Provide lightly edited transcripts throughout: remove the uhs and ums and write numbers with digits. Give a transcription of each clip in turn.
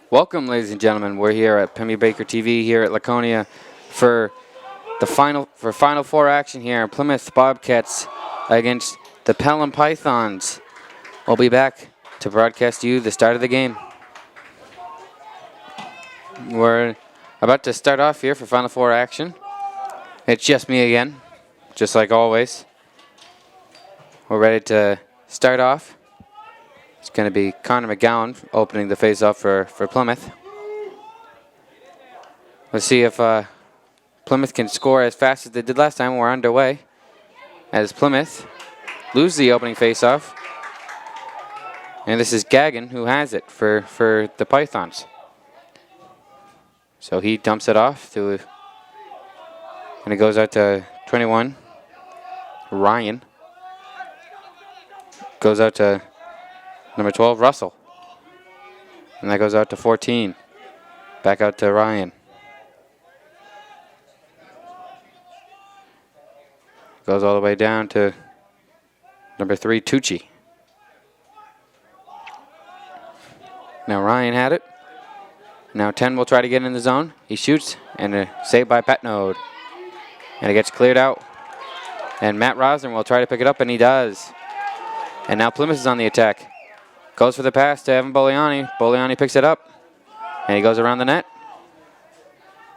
Welcome, ladies and gentlemen. We're here at Pemmy Baker TV here at Laconia for the Final Four action here in Plymouth Bobcats against the Pelham Pythons. We'll be back to broadcast you the start of the game. We're about to start off here for Final Four action. It's just me again, just like always. We're ready to start off. It's going to be Connor McGowan opening the face-off for Plymouth. Let's see if Plymouth can score as fast as they did last time. We're underway as Plymouth lose the opening face-off. And this is Gagnon who has it for the Pythons. So he dumps it off to, and it goes out to 21. Ryan. Goes out to number 12, Russell. And that goes out to 14. Back out to Ryan. Goes all the way down to number 3, Tucci. Now Ryan had it. Now 10 will try to get in the zone. He shoots, and a save by Patnode. And it gets cleared out. And Matt Rosner will try to pick it up, and he does. And now Plymouth is on the attack. Goes for the pass to Evan Boliani. Boliani picks it up, and he goes around the net.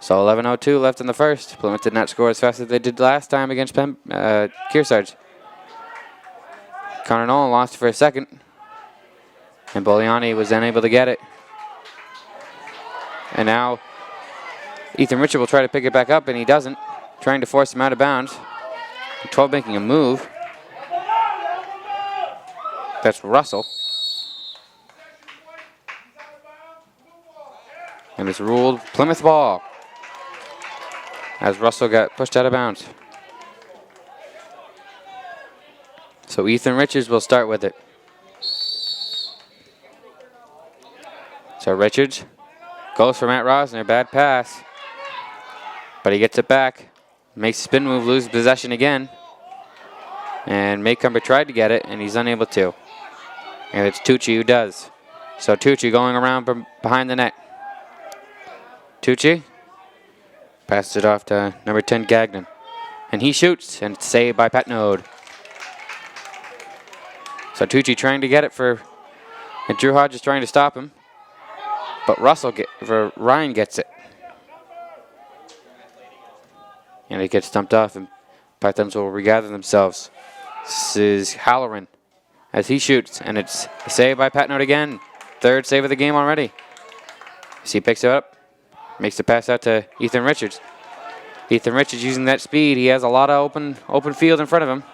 So 11:02 left in the first. Plymouth did not score as fast as they did last time against Kearsarge. Connor Nolan lost for a second, and Boliani was unable to get it. And now Ethan Richard will try to pick it back up, and he doesn't, trying to force him out of bounds. 12 making a move. That's Russell. And it's ruled Plymouth ball as Russell got pushed out of bounds. So Ethan Richards will start with it. So Richards goes for Matt Rosner. Bad pass. But he gets it back. Makes a spin move, loses possession again. And Maycumber tried to get it, and he's unable to. And it's Tucci who does. So Tucci going around from behind the net. Tucci passes it off to number 10, Gagnon. And he shoots, and it's saved by Patnode. So Tucci trying to get it and Drew Hodge is trying to stop him. But Ryan gets it. And it gets dumped off, and Pythons will regather themselves. This is Halloran as he shoots, and it's a save by Patnode again. Third save of the game already. As he picks it up, makes the pass out to Ethan Richards. Ethan Richards using that speed. He has a lot of open field in front of him.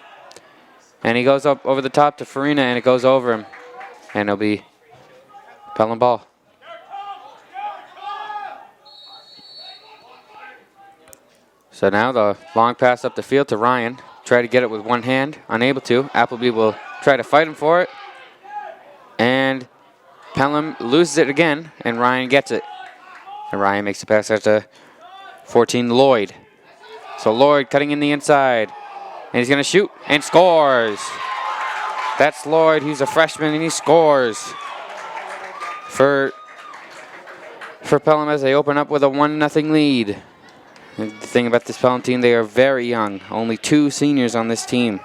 And he goes up over the top to Farina, and it goes over him. And it'll be Pelham ball. So now the long pass up the field to Ryan. Try to get it with one hand. Unable to. Appleby will try to fight him for it. And Pelham loses it again, and Ryan gets it. And Ryan makes the pass out to 14, Lloyd. So Lloyd cutting in the inside. And he's going to shoot and scores. That's Lloyd. He's a freshman, and he scores for Pelham as they open up with a 1-0 lead. And the thing about this Pelham team, they are very young. Only 2 seniors on this team.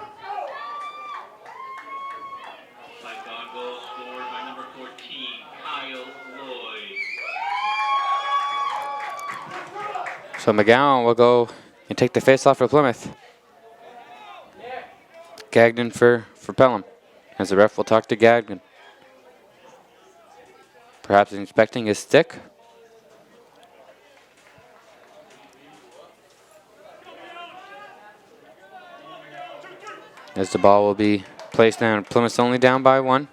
So McGowan will go and take the face-off for Plymouth. Gagnon for Pelham, as the ref will talk to Gagnon. Perhaps inspecting his stick. As the ball will be placed down. Plymouth's only down by 1.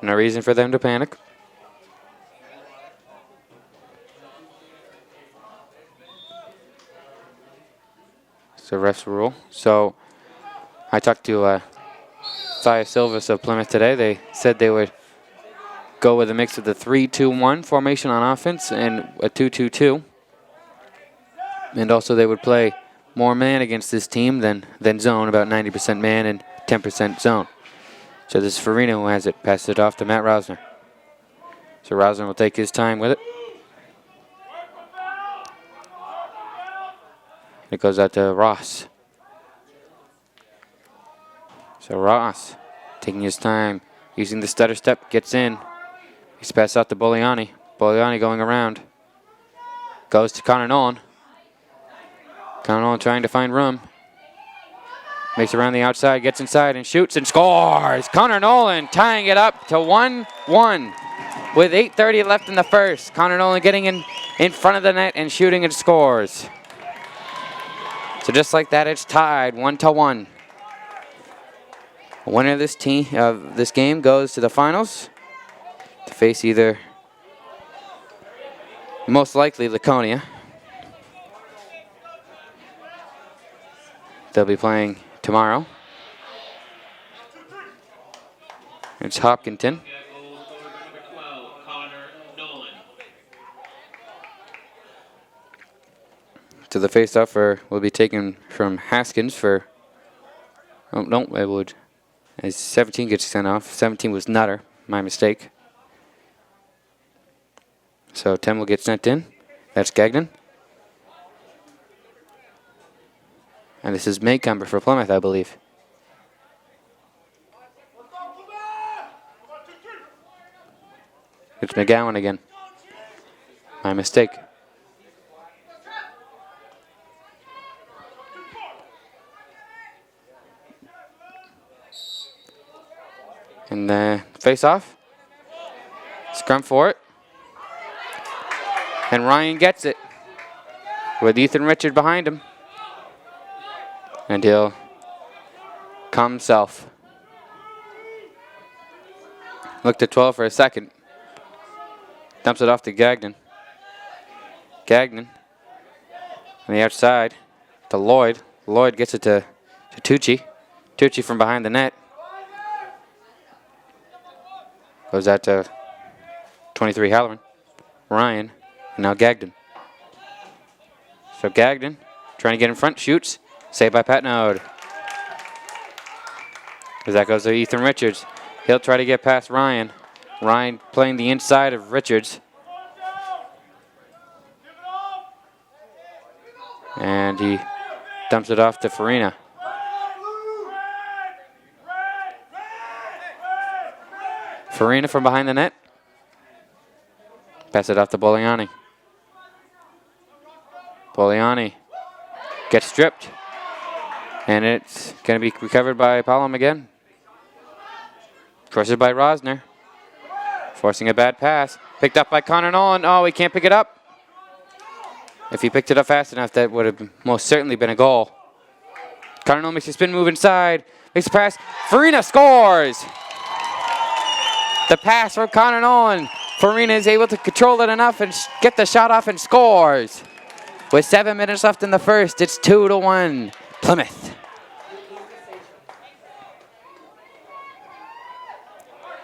No reason for them to panic. The ref's rule. So I talked to Thea Silvas of Plymouth today. They said they would go with a mix of the 3-2-1 formation on offense and a 2-2-2. And also they would play more man against this team than zone, about 90% man and 10% zone. So this is Farina who has it. Passes it off to Matt Rosner. So Rosner will take his time with it. It goes out to Ross. So Ross, taking his time, using the stutter step, gets in. He's passed out to Boliani. Boliani going around. Goes to Connor Nolan. Connor Nolan trying to find room. Makes around the outside, gets inside and shoots and scores. Connor Nolan tying it up to 1-1 with 8:30 left in the first. Connor Nolan getting in front of the net and shooting and scores. So just like that, it's tied 1-1. The winner of this game goes to the finals to face either, most likely, Laconia. They'll be playing tomorrow. It's Hopkinton. So the face-off will be taken from Haskins for. Oh no, it would. As 17 gets sent off. 17 was Nutter, my mistake. So 10 will get sent in. That's Gagnon. And this is Maycumber for Plymouth, I believe. It's McGowan again. My mistake. And the face-off. Scrum for it. And Ryan gets it with Ethan Richard behind him. And he'll come himself. Looked at 12 for a second. Dumps it off to Gagnon. Gagnon on the outside to Lloyd. Lloyd gets it to Tucci. Tucci from behind the net. Goes out to 23 Halloran. Ryan. And now Gagnon. So Gagnon trying to get in front. Shoots. Saved by Pat Node. As that goes to Ethan Richards. He'll try to get past Ryan. Ryan playing the inside of Richards. And he dumps it off to Farina. Farina from behind the net. Pass it off to Boliani. Boliani gets stripped. And it's going to be recovered by Pelham again. Crushed by Rosner. Forcing a bad pass. Picked up by Connor Nolan. Oh, he can't pick it up. If he picked it up fast enough, that would have most certainly been a goal. Connor Nolan makes a spin move inside. Makes a pass. Farina scores! The pass from Connor Nolan. Farina is able to control it enough and get the shot off and scores. With 7 minutes left in the first, it's 2-1. Plymouth.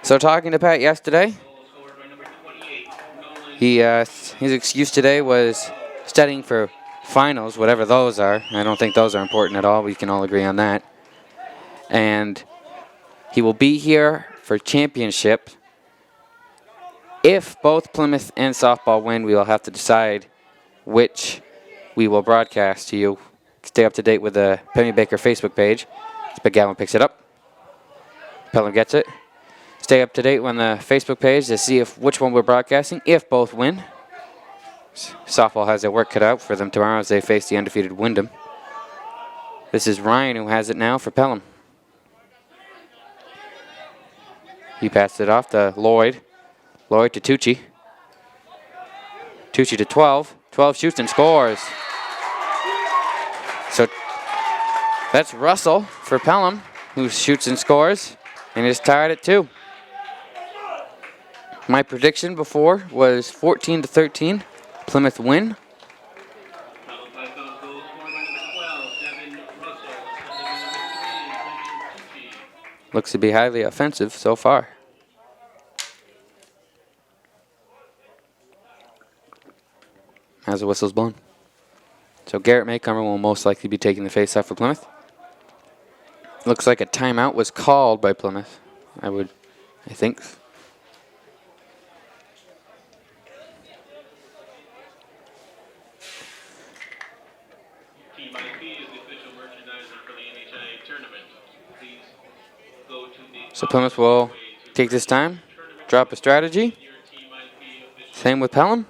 So talking to Pat yesterday, his excuse today was studying for finals, whatever those are. I don't think those are important at all. We can all agree on that. And he will be here for championship. If both Plymouth and softball win, we will have to decide which we will broadcast to you. Stay up to date with the Penny Baker Facebook page. McGowan picks it up. Pelham gets it. Stay up to date on the Facebook page to see which one we're broadcasting. If both win, softball has their work cut out for them tomorrow as they face the undefeated Wyndham. This is Ryan who has it now for Pelham. He passed it off to Lloyd. Lloyd to Tucci. Tucci to 12. 12 shoots and scores. So that's Russell for Pelham, who shoots and scores, and is tied at 2. My prediction before was 14-13. Plymouth win. Looks to be highly offensive so far. As the whistle's blown. So Garrett Maycomer will most likely be taking the face-off for Plymouth. Looks like a timeout was called by Plymouth. I think. So Plymouth will take this time, drop a strategy. Same with Pelham.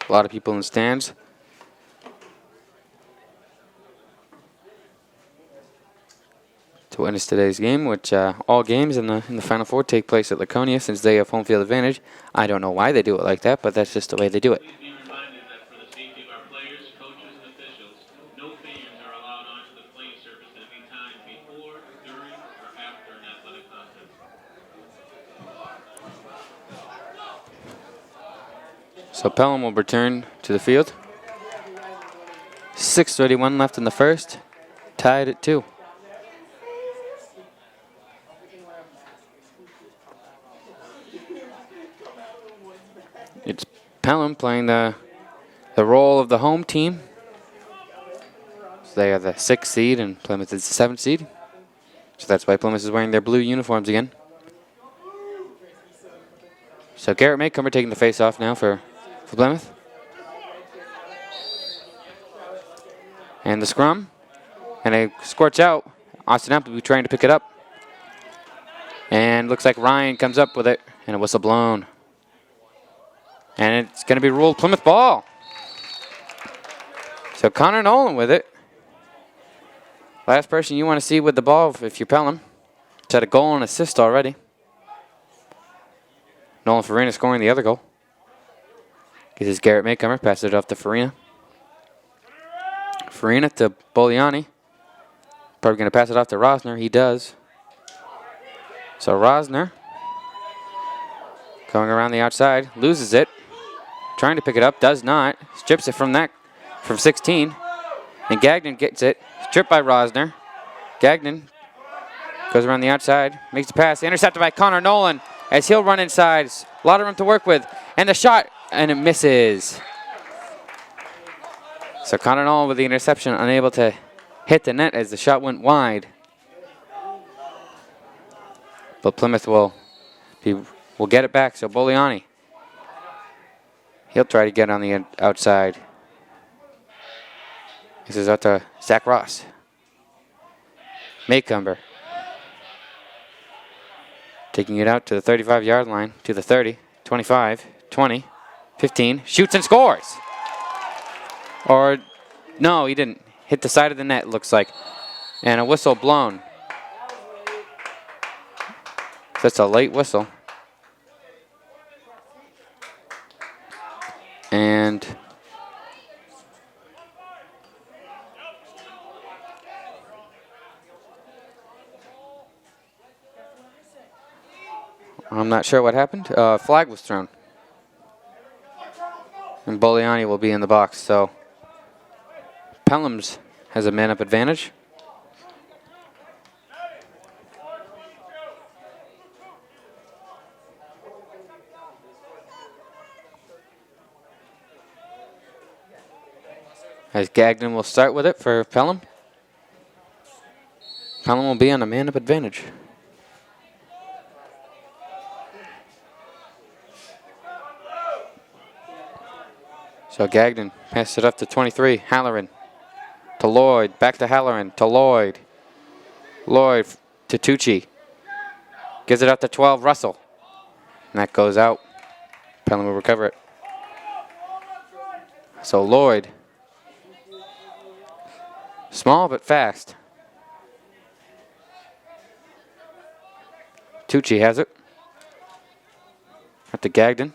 A lot of people in the stands. To witness today's game, which all games in the Final Four take place at Laconia since they have home field advantage. I don't know why they do it like that, but that's just the way they do it. So Pelham will return to the field. 6:31 left in the first, tied at 2. It's Pelham playing the role of the home team. So they are the 6th seed and Plymouth is the 7th seed. So that's why Plymouth is wearing their blue uniforms again. So Garrett Maycomer taking the face off now for Plymouth. And the scrum. And it squirts out. Austin Appleby trying to pick it up. And looks like Ryan comes up with it. And a whistle blown. And it's going to be ruled Plymouth ball. So Connor Nolan with it. Last person you want to see with the ball if you're Pelham. It's had a goal and assist already. Nolan Farina scoring the other goal. This is Garrett Maycomer. Passes it off to Farina. Farina to Boliani. Probably going to pass it off to Rosner. He does. So Rosner going around the outside. Loses it. Trying to pick it up. Does not. Strips it from 16. And Gagnon gets it. Stripped by Rosner. Gagnon goes around the outside. Makes the pass. Intercepted by Connor Nolan as he'll run inside. A lot of room to work with. And the shot. And it misses. So Connor Nolan with the interception. Unable to hit the net as the shot went wide. But Plymouth will get it back. So Boliani. He'll try to get on the outside. This is out to Zach Ross. Maycomber. Taking it out to the 35-yard line, to the 30, 25, 20, 15. Shoots and scores. Or, no, he didn't. Hit the side of the net, looks like. And a whistle blown. That's a late whistle. And I'm not sure what happened. Flag was thrown. And Boliani will be in the box. So Pelham's has a man-up advantage. As Gagnon will start with it for Pelham. Pelham will be on a man-up advantage. So Gagnon passes it up to 23. Halloran to Lloyd. Back to Halloran to Lloyd. Lloyd to Tucci. Gives it up to 12. Russell. And that goes out. Pelham will recover it. So Lloyd. Small but fast. Tucci has it. Up to Gagnon.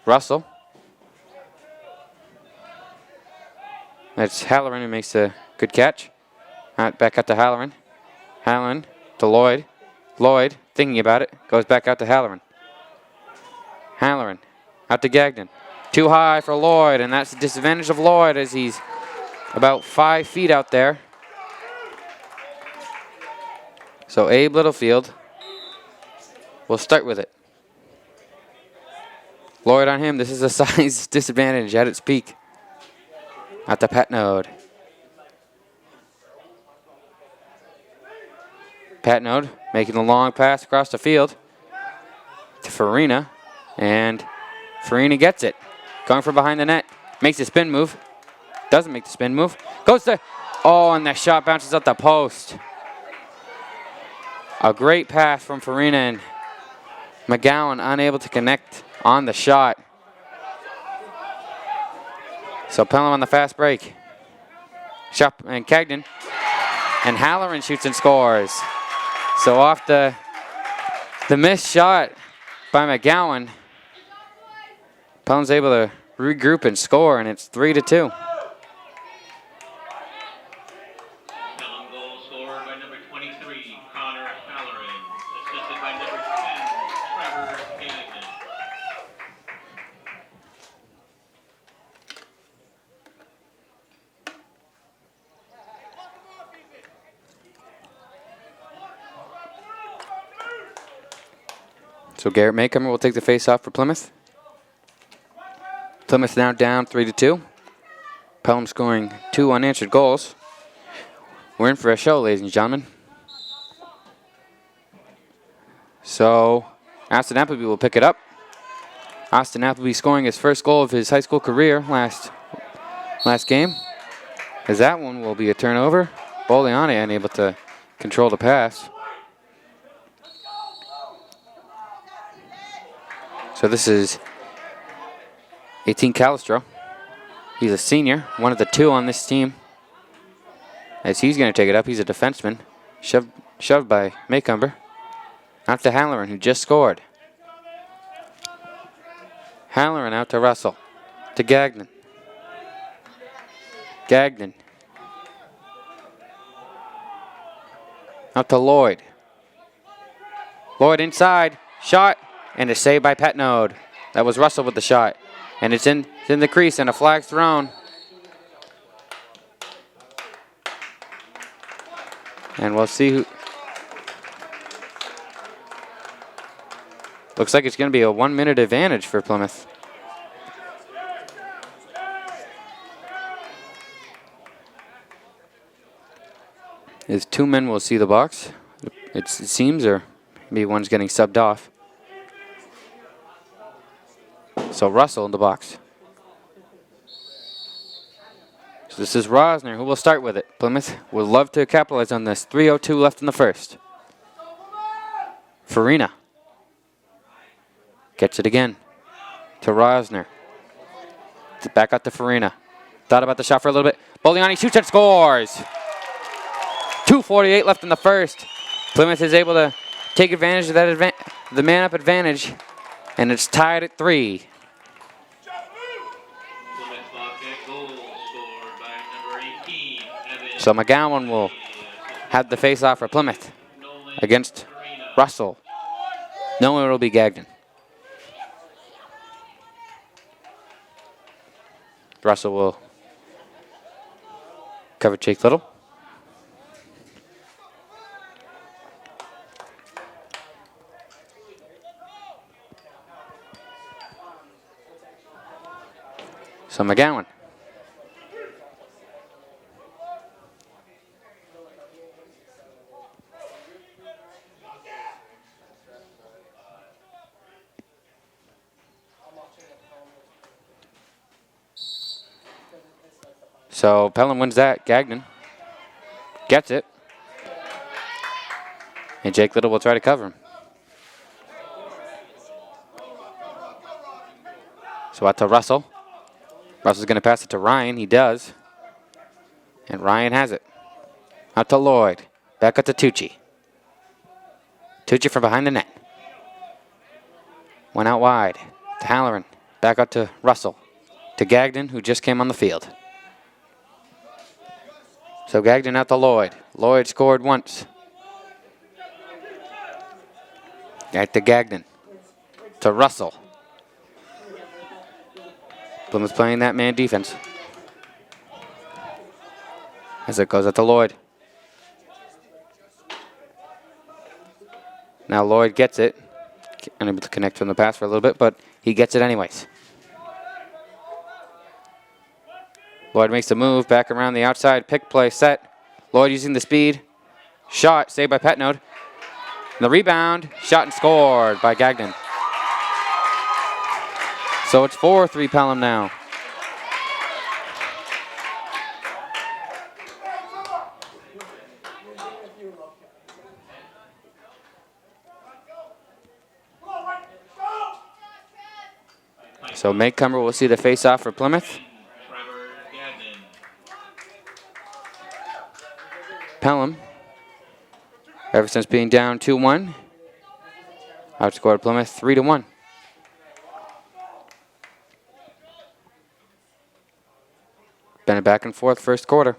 Russell. That's Halloran who makes a good catch. Back out to Halloran. Halloran to Lloyd. Lloyd, thinking about it, goes back out to Halloran. Halloran out to Gagnon. Too high for Lloyd, and that's the disadvantage of Lloyd as he's about 5 feet out there. So Abe Littlefield will start with it. Lloyd on him. This is a size disadvantage at its peak. Out to Patnode. Patnode making the long pass across the field. Farina, and Farina gets it. Going from behind the net, makes a spin move. Doesn't make the spin move. Goes to, oh, and that shot bounces up the post. A great pass from Farina, and McGowan unable to connect on the shot. So Pelham on the fast break. Shot, and Cagdon. And Halloran shoots and scores. So off the missed shot by McGowan, Pelham's able to regroup and score, and it's 3-2. Pelham goal scored by number 23, Connor Halloran, assisted by number 10, Trevor Gagnon. So Garrett Maycomer will take the face-off for Plymouth. Plymouth now down 3-2. Pelham scoring 2 unanswered goals. We're in for a show, ladies and gentlemen. So Austin Appleby will pick it up. Austin Appleby scoring his first goal of his high school career last game. As that one will be a turnover. Boliani unable to control the pass. So this is 18 Calistro. He's a senior, one of the 2 on this team. As he's going to take it up, he's a defenseman. Shoved by Maycomber. Out to Halloran, who just scored. Halloran out to Russell. To Gagnon. Gagnon. Out to Lloyd. Lloyd inside. Shot. And a save by Petnode. That was Russell with the shot. And it's in the crease and a flag thrown. And we'll see who. Looks like it's going to be a 1-minute advantage for Plymouth. As 2 men will see the box. It seems, or maybe one's getting subbed off. So Russell in the box. So this is Rosner who will start with it. Plymouth would love to capitalize on this. 3:02 left in the first. Farina. Gets it again. To Rosner. Back out to Farina. Thought about the shot for a little bit. Boliani shoots and scores. 2:48 left in the first. Plymouth is able to take advantage of that the man-up advantage. And it's tied at 3. So McGowan will have the face-off for Plymouth against Russell. No one will be Gagnon. Russell will cover Jake Little. So McGowan. So Pelham wins that. Gagnon gets it. And Jake Little will try to cover him. So out to Russell. Russell's going to pass it to Ryan. He does. And Ryan has it. Out to Lloyd. Back out to Tucci. Tucci from behind the net. Went out wide. To Halloran. Back out to Russell. To Gagnon, who just came on the field. So Gagnon out to Lloyd. Lloyd scored once. Back to Gagnon. To Russell. Plymouth playing that man defense. As it goes out to Lloyd. Now Lloyd gets it. Unable to connect from the pass for a little bit, but he gets it anyways. Lloyd makes the move back around the outside. Pick play set. Lloyd using the speed. Shot saved by Petnode. And the rebound. Shot and scored by Gagnon. So it's 4-3 Pelham now. So Maycomer will see the face-off for Plymouth. Pelham, ever since being down 2-1, outscored Plymouth 3-1. Been a back and forth first quarter.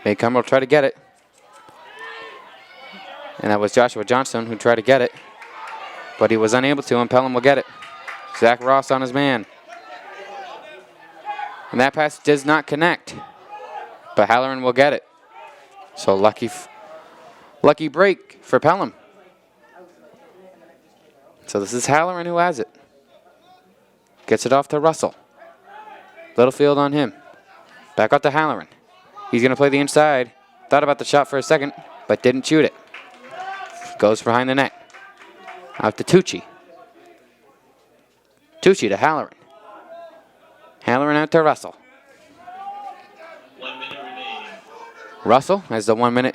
Maycomer will try to get it. And that was Joshua Johnson who tried to get it. But he was unable to, and Pelham will get it. Zach Ross on his man. And that pass does not connect. But Halloran will get it. So lucky break for Pelham. So this is Halloran who has it. Gets it off to Russell. Littlefield on him. Back out to Halloran. He's going to play the inside. Thought about the shot for a second, but didn't shoot it. Goes behind the net. Out to Tucci. Tucci to Halloran. Halloran out to Russell. 1 minute remaining. Russell, as the 1 minute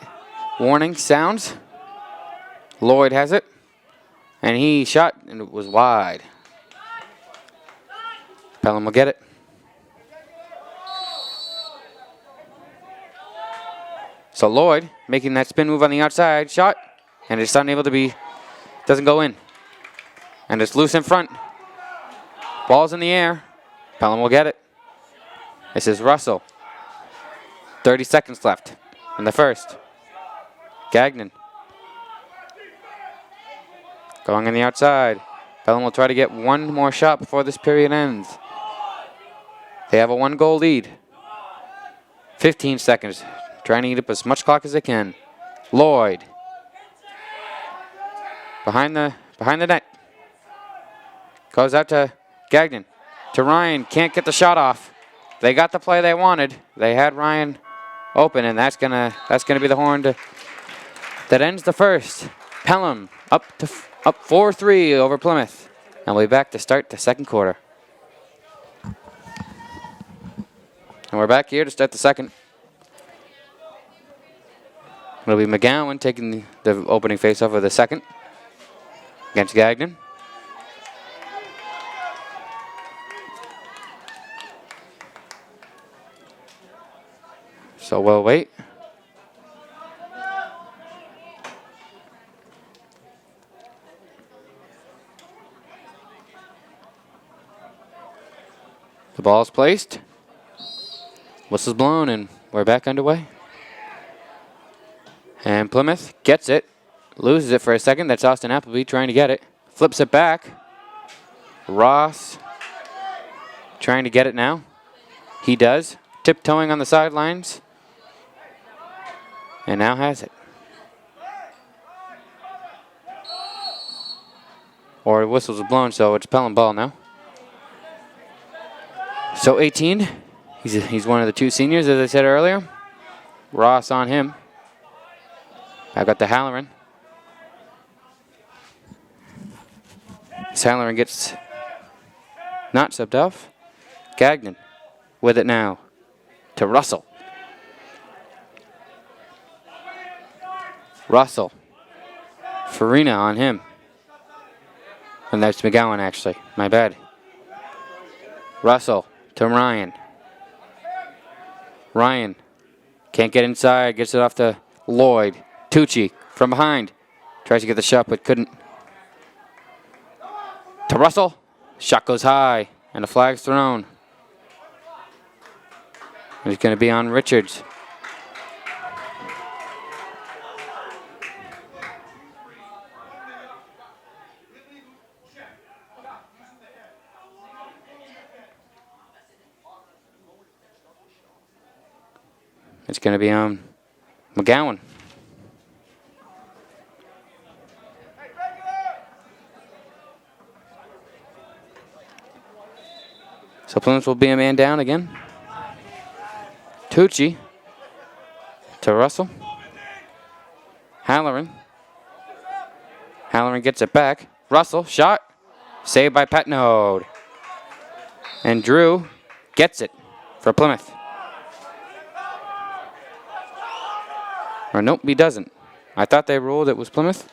warning sounds. Lloyd has it. And he shot, and it was wide. Pelham will get it. So Lloyd making that spin move on the outside, shot, and it's unable to be, doesn't go in. And it's loose in front. Ball's in the air. Pelham will get it. This is Russell. 30 seconds left in the first. Gagnon. Going on the outside. Pelham will try to get one more shot before this period ends. They have a 1-goal lead. 15 seconds. Trying to eat up as much clock as they can. Lloyd. Behind the net. Goes out to Gagnon. To Ryan. Can't get the shot off. They got the play they wanted. They had Ryan open, and that's gonna be the horn that ends the first. Pelham up 4-3 over Plymouth. And we'll be back to start the second quarter. And we're back here to start the second. It'll be McGowan taking the opening faceoff of the second against Gagnon. So we'll wait. The ball's placed. Whistle's blown, and we're back underway. And Plymouth gets it. Loses it for a second. That's Austin Appleby trying to get it. Flips it back. Ross trying to get it now. He does. Tiptoeing on the sidelines. And now has it. Or whistles are blown, so it's Pelham ball now. So 18. He's one of the two seniors, as I said earlier. Ross on him. I got the Halloran. Halloran gets not subbed off. Gagnon with it now to Russell. Russell. Farina on him. And that's McGowan, actually. My bad. Russell to Ryan. Ryan can't get inside. Gets it off to Lloyd. Tucci from behind. Tries to get the shot, but couldn't. To Russell. Shot goes high, and a flag's thrown. It's going to be on Richards. It's going to be on McGowan. So Plymouth will be a man down again. Tucci to Russell. Halloran gets it back. Russell, shot. Saved by Patnode. And Drew gets it for Plymouth. Or nope, he doesn't. I thought they ruled it was Plymouth.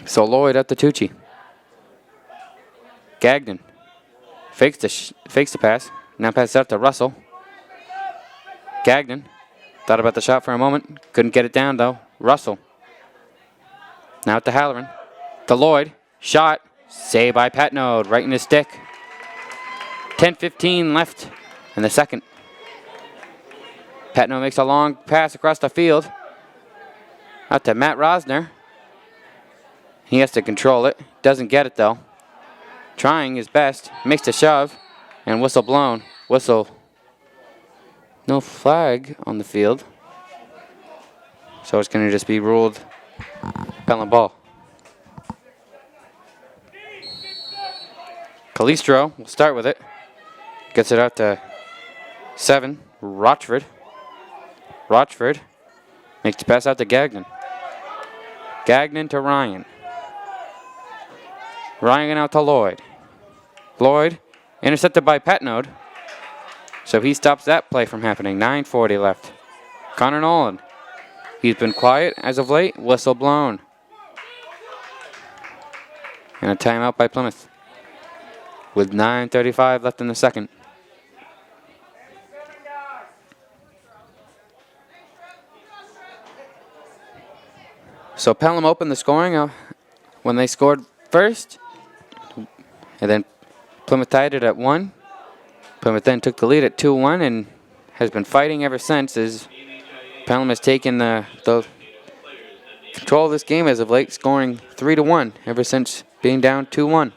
So Lloyd at the Tucci. Gagnon fakes the pass. Now passes out to Russell. Gagnon thought about the shot for a moment. Couldn't get it down though. Russell. Now to Halloran. To Lloyd. Shot. Saved by Patnode. Right in his stick. 10:15 left in the second. Patnode makes a long pass across the field. Out to Matt Rosner. He has to control it. Doesn't get it though. Trying his best. Makes the shove. And whistle blown. Whistle. No flag on the field. So it's going to just be ruled Pelham ball. Calistro will start with it. Gets it out to 7. Rochford makes the pass out to Gagnon. Gagnon to Ryan. Ryan out to Lloyd. Lloyd intercepted by Patnode. So he stops that play from happening. 9:40 left. Connor Nolan. He's been quiet as of late. Whistle blown. And a timeout by Plymouth. With 9:35 left in the second. So Pelham opened the scoring when they scored first. And then Plymouth tied it at 1. Plymouth then took the lead at 2-1 and has been fighting ever since as Pelham has taken the control of this game as of late, scoring 3-1 ever since being down 2-1.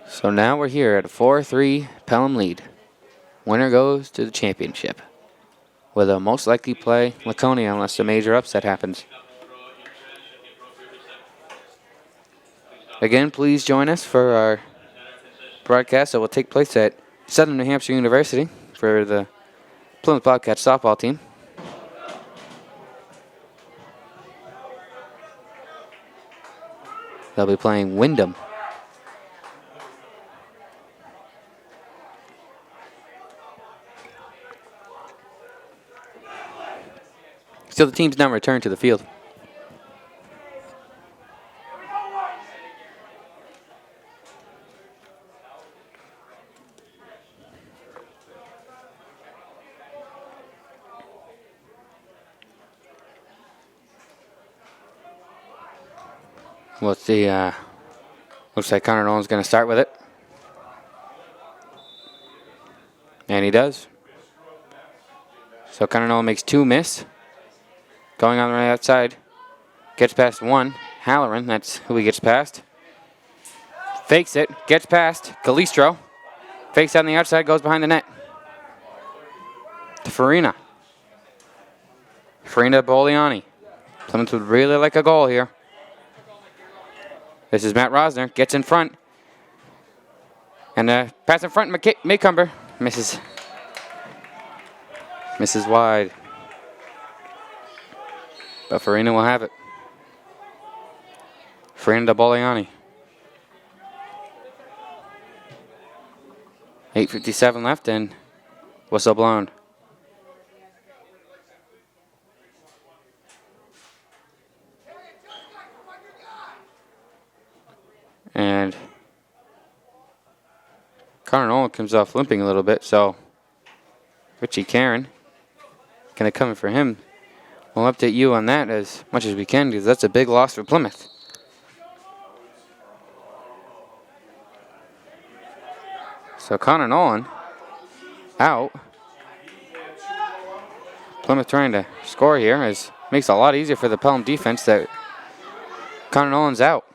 So now we're here at a 4-3 Pelham lead. Winner goes to the championship, where they'll most likely play Laconia unless a major upset happens. Again, please join us for our broadcast that will take place at Southern New Hampshire University for the Plymouth Bobcats softball team. They'll be playing Wyndham. So the team's now returned to the field. We'll see. Looks like Connor Nolan's going to start with it. And he does. So Connor Nolan makes 2 miss. Going on the right outside. Gets past 1. Halloran, that's who he gets past. Fakes it. Gets past. Calistro. Fakes on the outside. Goes behind the net. To Farina. Farina Boliani. Plymouth would really like a goal here. This is Matt Rosner. Gets in front. And pass in front. Maycumber. Misses. Misses wide. But Farina will have it. Farina Boliani. 8:57 left and whistle blown. And Connor Nolan comes off limping a little bit, so Richie Karen gonna come in for him. We'll update you on that as much as we can because that's a big loss for Plymouth. So Connor Nolan out. Plymouth trying to score here makes it a lot easier for the Pelham defense that Connor Nolan's out.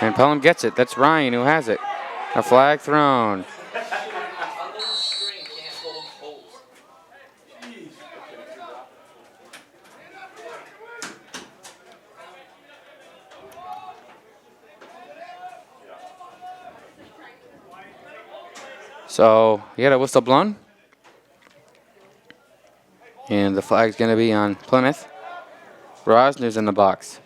And Pelham gets it. That's Ryan who has it. A flag thrown. So you got a whistle blown. And the flag's going to be on Plymouth. Rosner's in the box.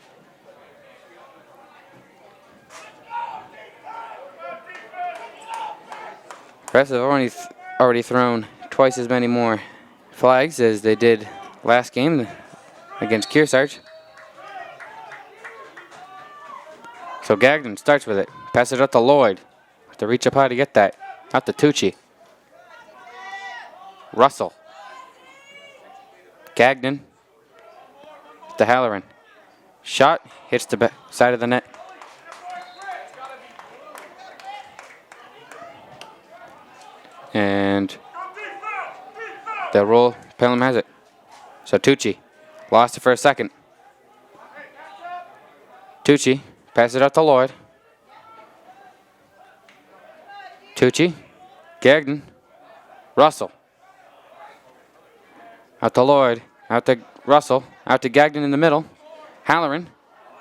Refs have already thrown twice as many more flags as they did last game against Kearsarge. So Gagnon starts with it. Passes it up to Lloyd. Have to reach up high to get that. Out to Tucci. Russell. Gagnon. To Halloran. Shot. Hits the side of the net. And they'll roll. Pelham has it. So Tucci. Lost it for a second. Tucci. Passes it out to Lloyd. Tucci. Gagnon. Russell. Out to Lloyd. Out to Russell. Out to Gagnon in the middle. Halloran.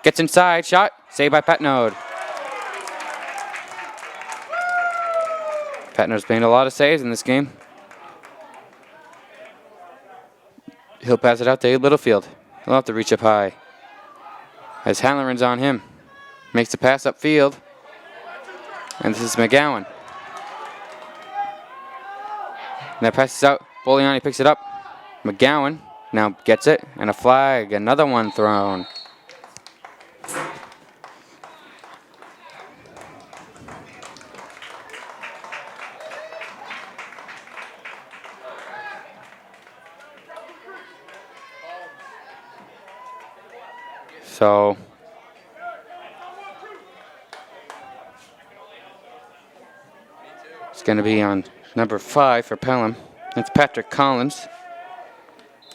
Gets inside. Shot. Saved by Patnode. Patnode's made a lot of saves in this game. He'll pass it out to Abe Littlefield. He'll have to reach up high. As Halloran's on him. Makes the pass upfield. And this is McGowan. Now passes out. Boliani picks it up. McGowan now gets it. And a flag. Another one thrown. So it's going to be on number 5 for Pelham. It's Patrick Collins.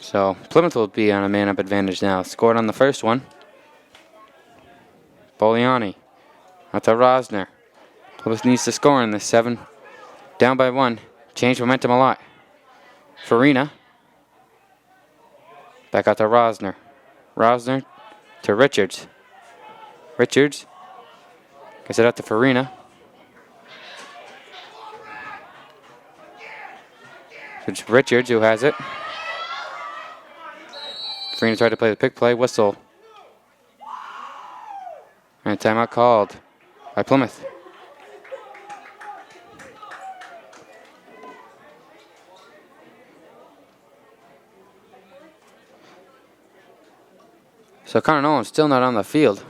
So Plymouth will be on a man-up advantage now. Scored on the first one. Boliani. Out to Rosner. Plymouth needs to score in this 7. Down by 1. Change momentum a lot. Farina. Back out to Rosner. Rosner to Richards. Richards. Gets it out to Farina. It's Richards who has it. Farina tried to play the pick play. Whistle. And a timeout called by Plymouth. So Connor Nolan's still not on the field. In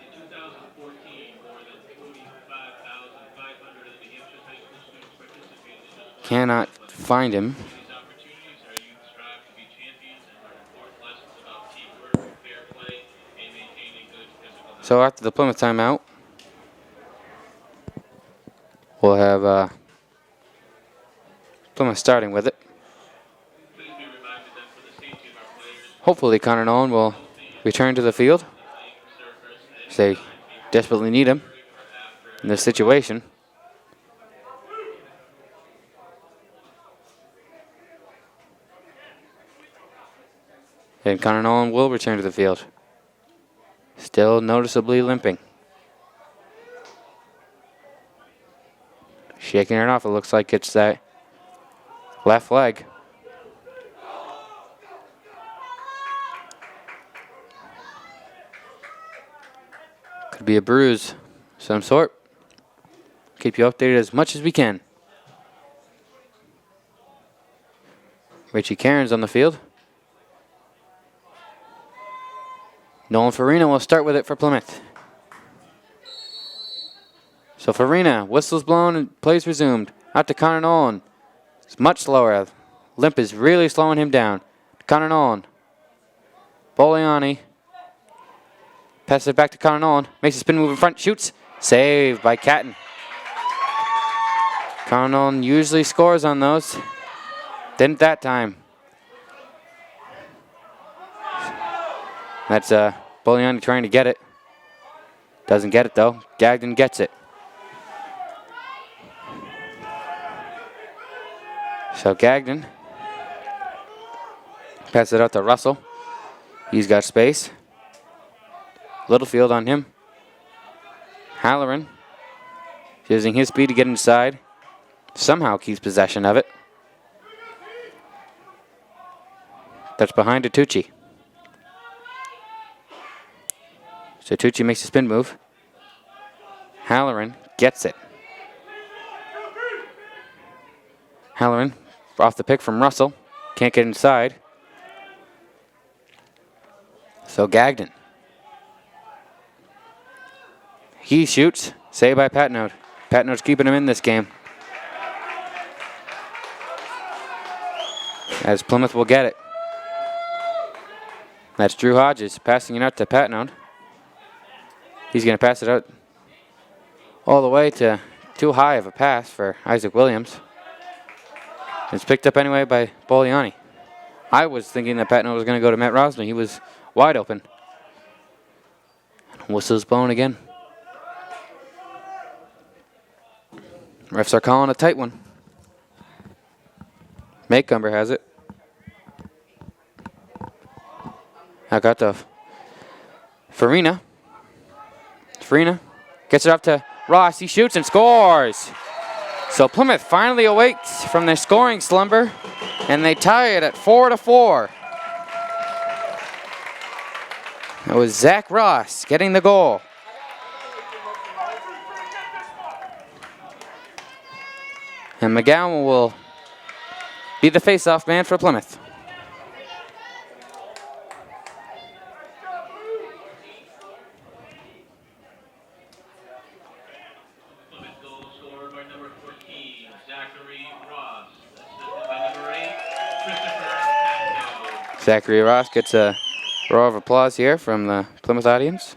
2014, more than 45,500 of the New Hampshire high school students participated in this. Cannot find him. These opportunities, our youth strive to be champions and learn important lessons about teamwork, fair play, and maintaining good physical health. So after the Plymouth timeout, we'll have Plymouth starting with it. Please be reminded that for the safety of our players, Hopefully Connor Nolan will return to the field. They desperately need him in this situation. And Connor Nolan will return to the field. Still noticeably limping. Shaking it off. It looks like it's that left leg. Could be a bruise of some sort. Keep you updated as much as we can. Richie Cairns on the field. Nolan Farina will start with it for Plymouth. So Farina, whistle's blown and plays resumed. Out to Connor Nolan. It's much slower. Limp is really slowing him down. Connor Nolan. Boliani. Passes it back to Connor Nolan. Makes a spin move in front. Shoots. Saved by Catton. Connor Nolan usually scores on those. Didn't that time. That's Boliani trying to get it. Doesn't get it though. Gagnon gets it. So Gagnon passes it out to Russell. He's got space. Littlefield on him. Halloran using his speed to get inside. somehow keeps possession of it. That's behind to Tucci. So Tucci makes a spin move. Halloran gets it. Halloran off the pick from Russell. Can't get inside. So Gagnon. He shoots. Saved by Patnode. Patnode's keeping him in this game. As Plymouth will get it. That's Drew Hodges passing it out to Patnode. He's going to pass it out all the way to too high of a pass for Isaac Williams. It's picked up anyway by Boliani. I was thinking that Patnode was going to go to Matt Rosner. He was wide open. Whistle's blown again. Refs are calling a tight one. Maycumber has it. I got the Farina. Farina gets it up to Ross. He shoots and scores. So Plymouth finally awakes from their scoring slumber, and they tie it at 4-4. It was Zach Ross getting the goal. And McGowan will be the face-off man for Plymouth. Plymouth goal scored by number 14, Zachary Ross. Assisted by number 8, Christopher Patno. Zachary Ross gets a roar of applause here from the Plymouth audience.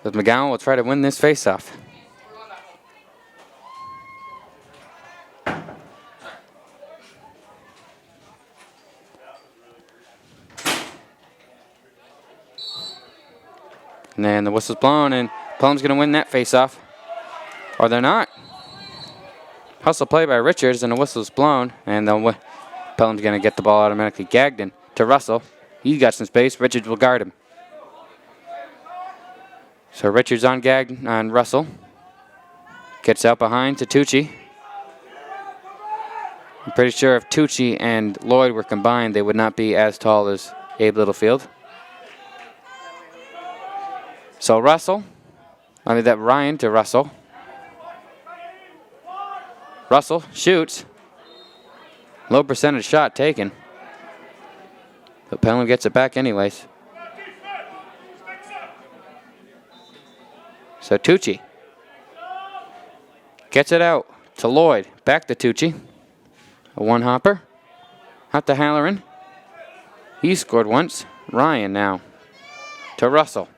But McGowan will try to win this face-off. And then the whistle's blown, and Pelham's going to win that face-off. Or they're not. Hustle play by Richards, and the whistle's blown, and Pelham's going to get the ball automatically. Gagnon to Russell. He got some space. Richards will guard him. So Richards on Russell. Gets out behind to Tucci. I'm pretty sure if Tucci and Lloyd were combined, they would not be as tall as Abe Littlefield. So Ryan to Russell. Russell shoots. Low percentage shot taken. But Pelham gets it back anyways. So Tucci gets it out to Lloyd. Back to Tucci. A one-hopper. Out to Halloran. He scored once. Ryan now to Russell.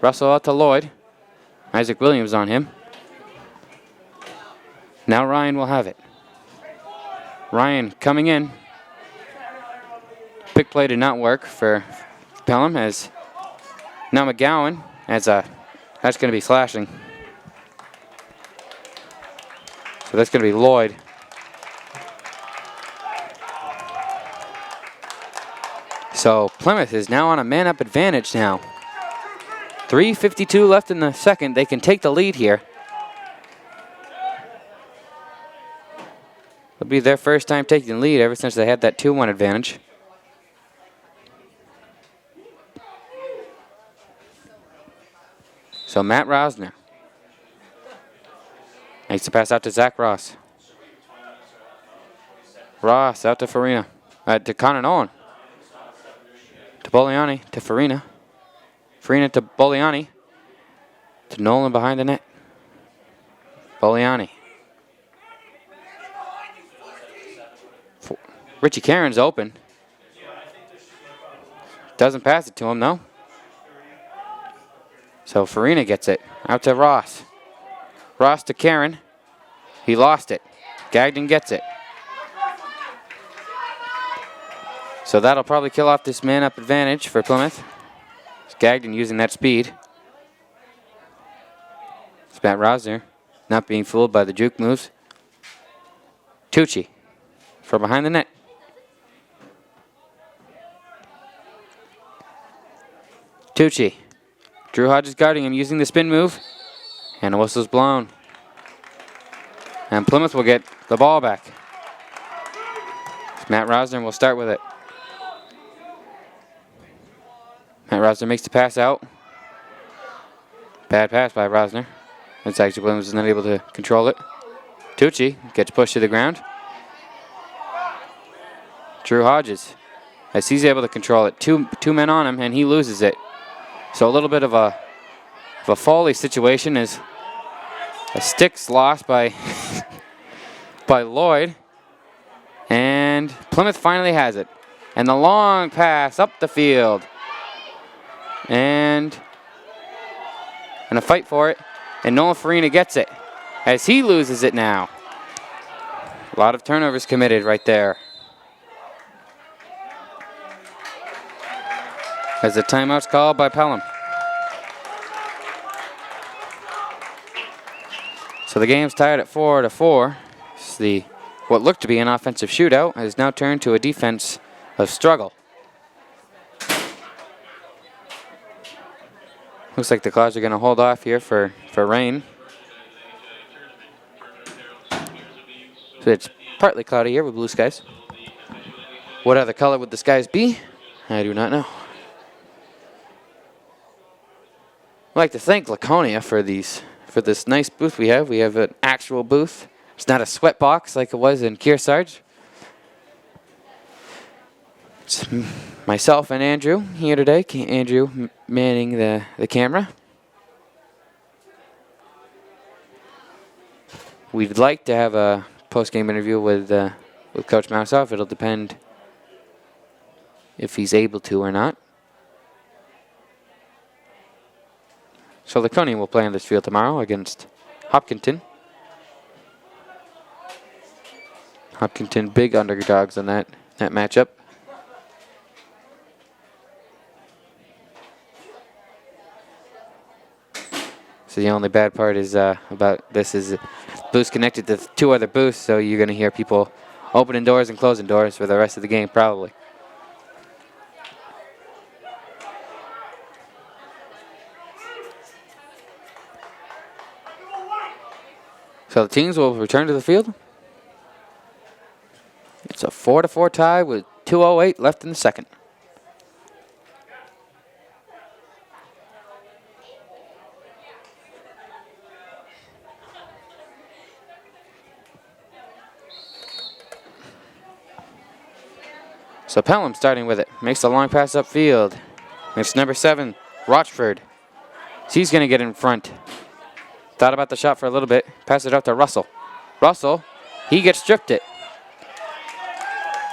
Russell out to Lloyd. Isaac Williams on him. Now Ryan will have it. Ryan coming in. Pick play did not work for Pelham as now McGowan as that's going to be slashing. So that's going to be Lloyd. So Plymouth is now on a man-up advantage now. 3:52 left in the second. They can take the lead here. It'll be their first time taking the lead ever since they had that 2-1 advantage. So Matt Rosner makes the pass out to Zach Ross. Ross out to Farina. To Conan Owen. To Boliani. To Farina. Farina to Boliani. To Nolan behind the net. Boliani. Richie Caron's open. Doesn't pass it to him, though. So Farina gets it. Out to Ross. Ross to Caron. He lost it. Gagnon gets it. So that'll probably kill off this man-up advantage for Plymouth. It's Gagnon using that speed. It's Matt Rosner not being fooled by the juke moves. Tucci from behind the net. Tucci. Drew Hodges guarding him using the spin move. And the whistle's blown. And Plymouth will get the ball back. Matt Rosner will start with it. Matt Rosner makes the pass out. Bad pass by Rosner. It's actually Plymouth is not able to control it. Tucci gets pushed to the ground. Drew Hodges, as he's able to control it. Two men on him, and he loses it. So a little bit of a Foley situation is a stick's lost by by Lloyd. And Plymouth finally has it. And the long pass up the field. And a fight for it. And Nolan Farina gets it as he loses it now. A lot of turnovers committed right there. As the timeout's called by Pelham. So the game's tied at 4-4. What looked to be an offensive shootout has now turned to a defense of struggle. Looks like the Clouds are going to hold off here for rain. So it's partly cloudy here with blue skies. What other color would the skies be? I do not know. I'd like to thank Laconia for this nice booth we have. We have an actual booth. It's not a sweat box like it was in Kearsarge. It's myself and Andrew here today. Andrew manning the camera. We'd like to have a post-game interview with Coach Mousoff. It'll depend if he's able to or not. So Laconia will play on this field tomorrow against Hopkinton. Hopkinton big underdogs on that matchup. So the only bad part is about this is booths connected to 2 other booths, so you're going to hear people opening doors and closing doors for the rest of the game probably. So the teams will return to the field. It's a 4-4 tie with 2:08 left in the second. So Pelham starting with it. Makes the long pass upfield. It's number 7, Rochford. He's going to get in front. Thought about the shot for a little bit. Pass it out to Russell. Russell, he gets stripped it.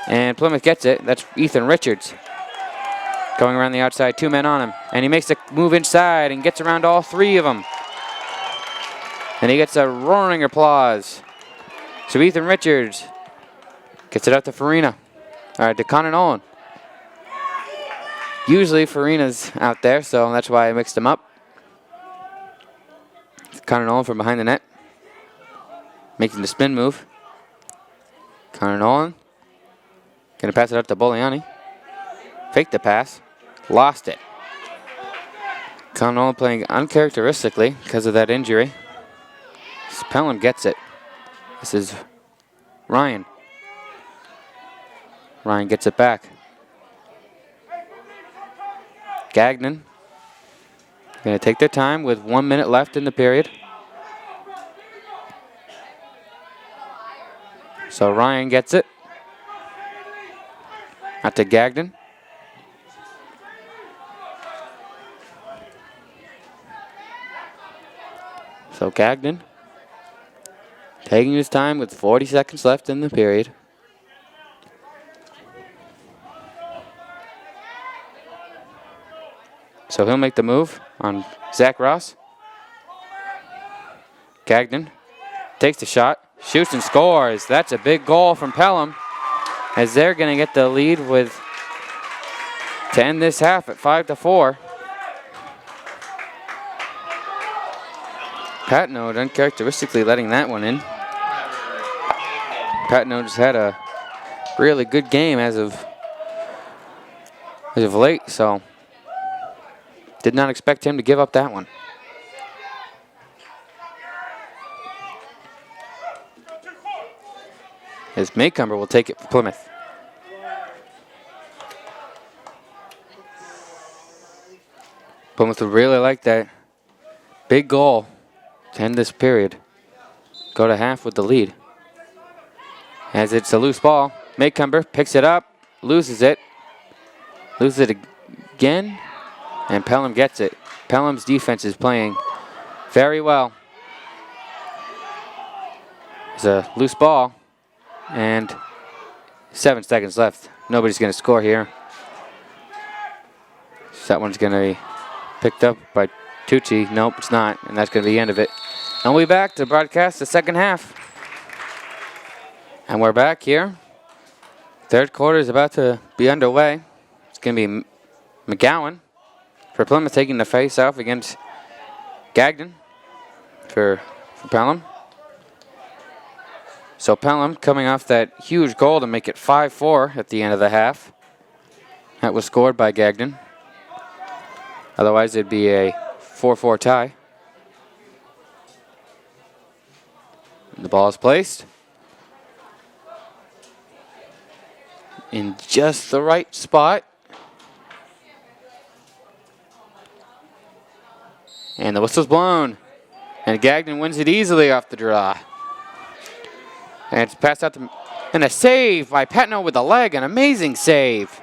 And Plymouth gets it. That's Ethan Richards. Going around the outside, 2 men on him. And he makes a move inside and gets around all 3 of them. And he gets a roaring applause. So Ethan Richards gets it out to Farina. All right, to Connor Nolan. Usually Farina's out there, so that's why I mixed him up. Connor Nolan from behind the net. Making the spin move. Connor Nolan. Going to pass it out to Boliani. Faked the pass. Lost it. Connor Nolan playing uncharacteristically because of that injury. Pelham gets it. This is Ryan. Ryan gets it back. Gagnon. Going to take their time with 1 minute left in the period. So Ryan gets it. Out to Gagnon. So Gagnon taking his time with 40 seconds left in the period. So he'll make the move on Zach Ross. Gagnon takes the shot, shoots and scores. That's a big goal from Pelham as they're going to get the lead to end this half at 5-4. Patno uncharacteristically letting that one in. Patno just had a really good game as of late, so did not expect him to give up that one. as Maycomber will take it for Plymouth. Plymouth would really like that big goal to end this period. Go to half with the lead. As it's a loose ball, Maycomber picks it up, loses it again, and Pelham gets it. Pelham's defense is playing very well. It's a loose ball, and 7 seconds left. Nobody's going to score here. So that one's going to be picked up by Tucci. Nope, it's not, and that's going to be the end of it. And we'll be back to broadcast the second half. And we're back here. Third quarter is about to be underway. It's going to be McGowan for Plymouth taking the face off against Gagnon for Pelham. So Pelham coming off that huge goal to make it 5-4 at the end of the half. That was scored by Gagnon. Otherwise, it'd be a 4-4 tie. The ball is placed in just the right spot. And the whistle's blown. And Gagnon wins it easily off the draw. And it's passed out to, and a save by Patno with the leg, an amazing save.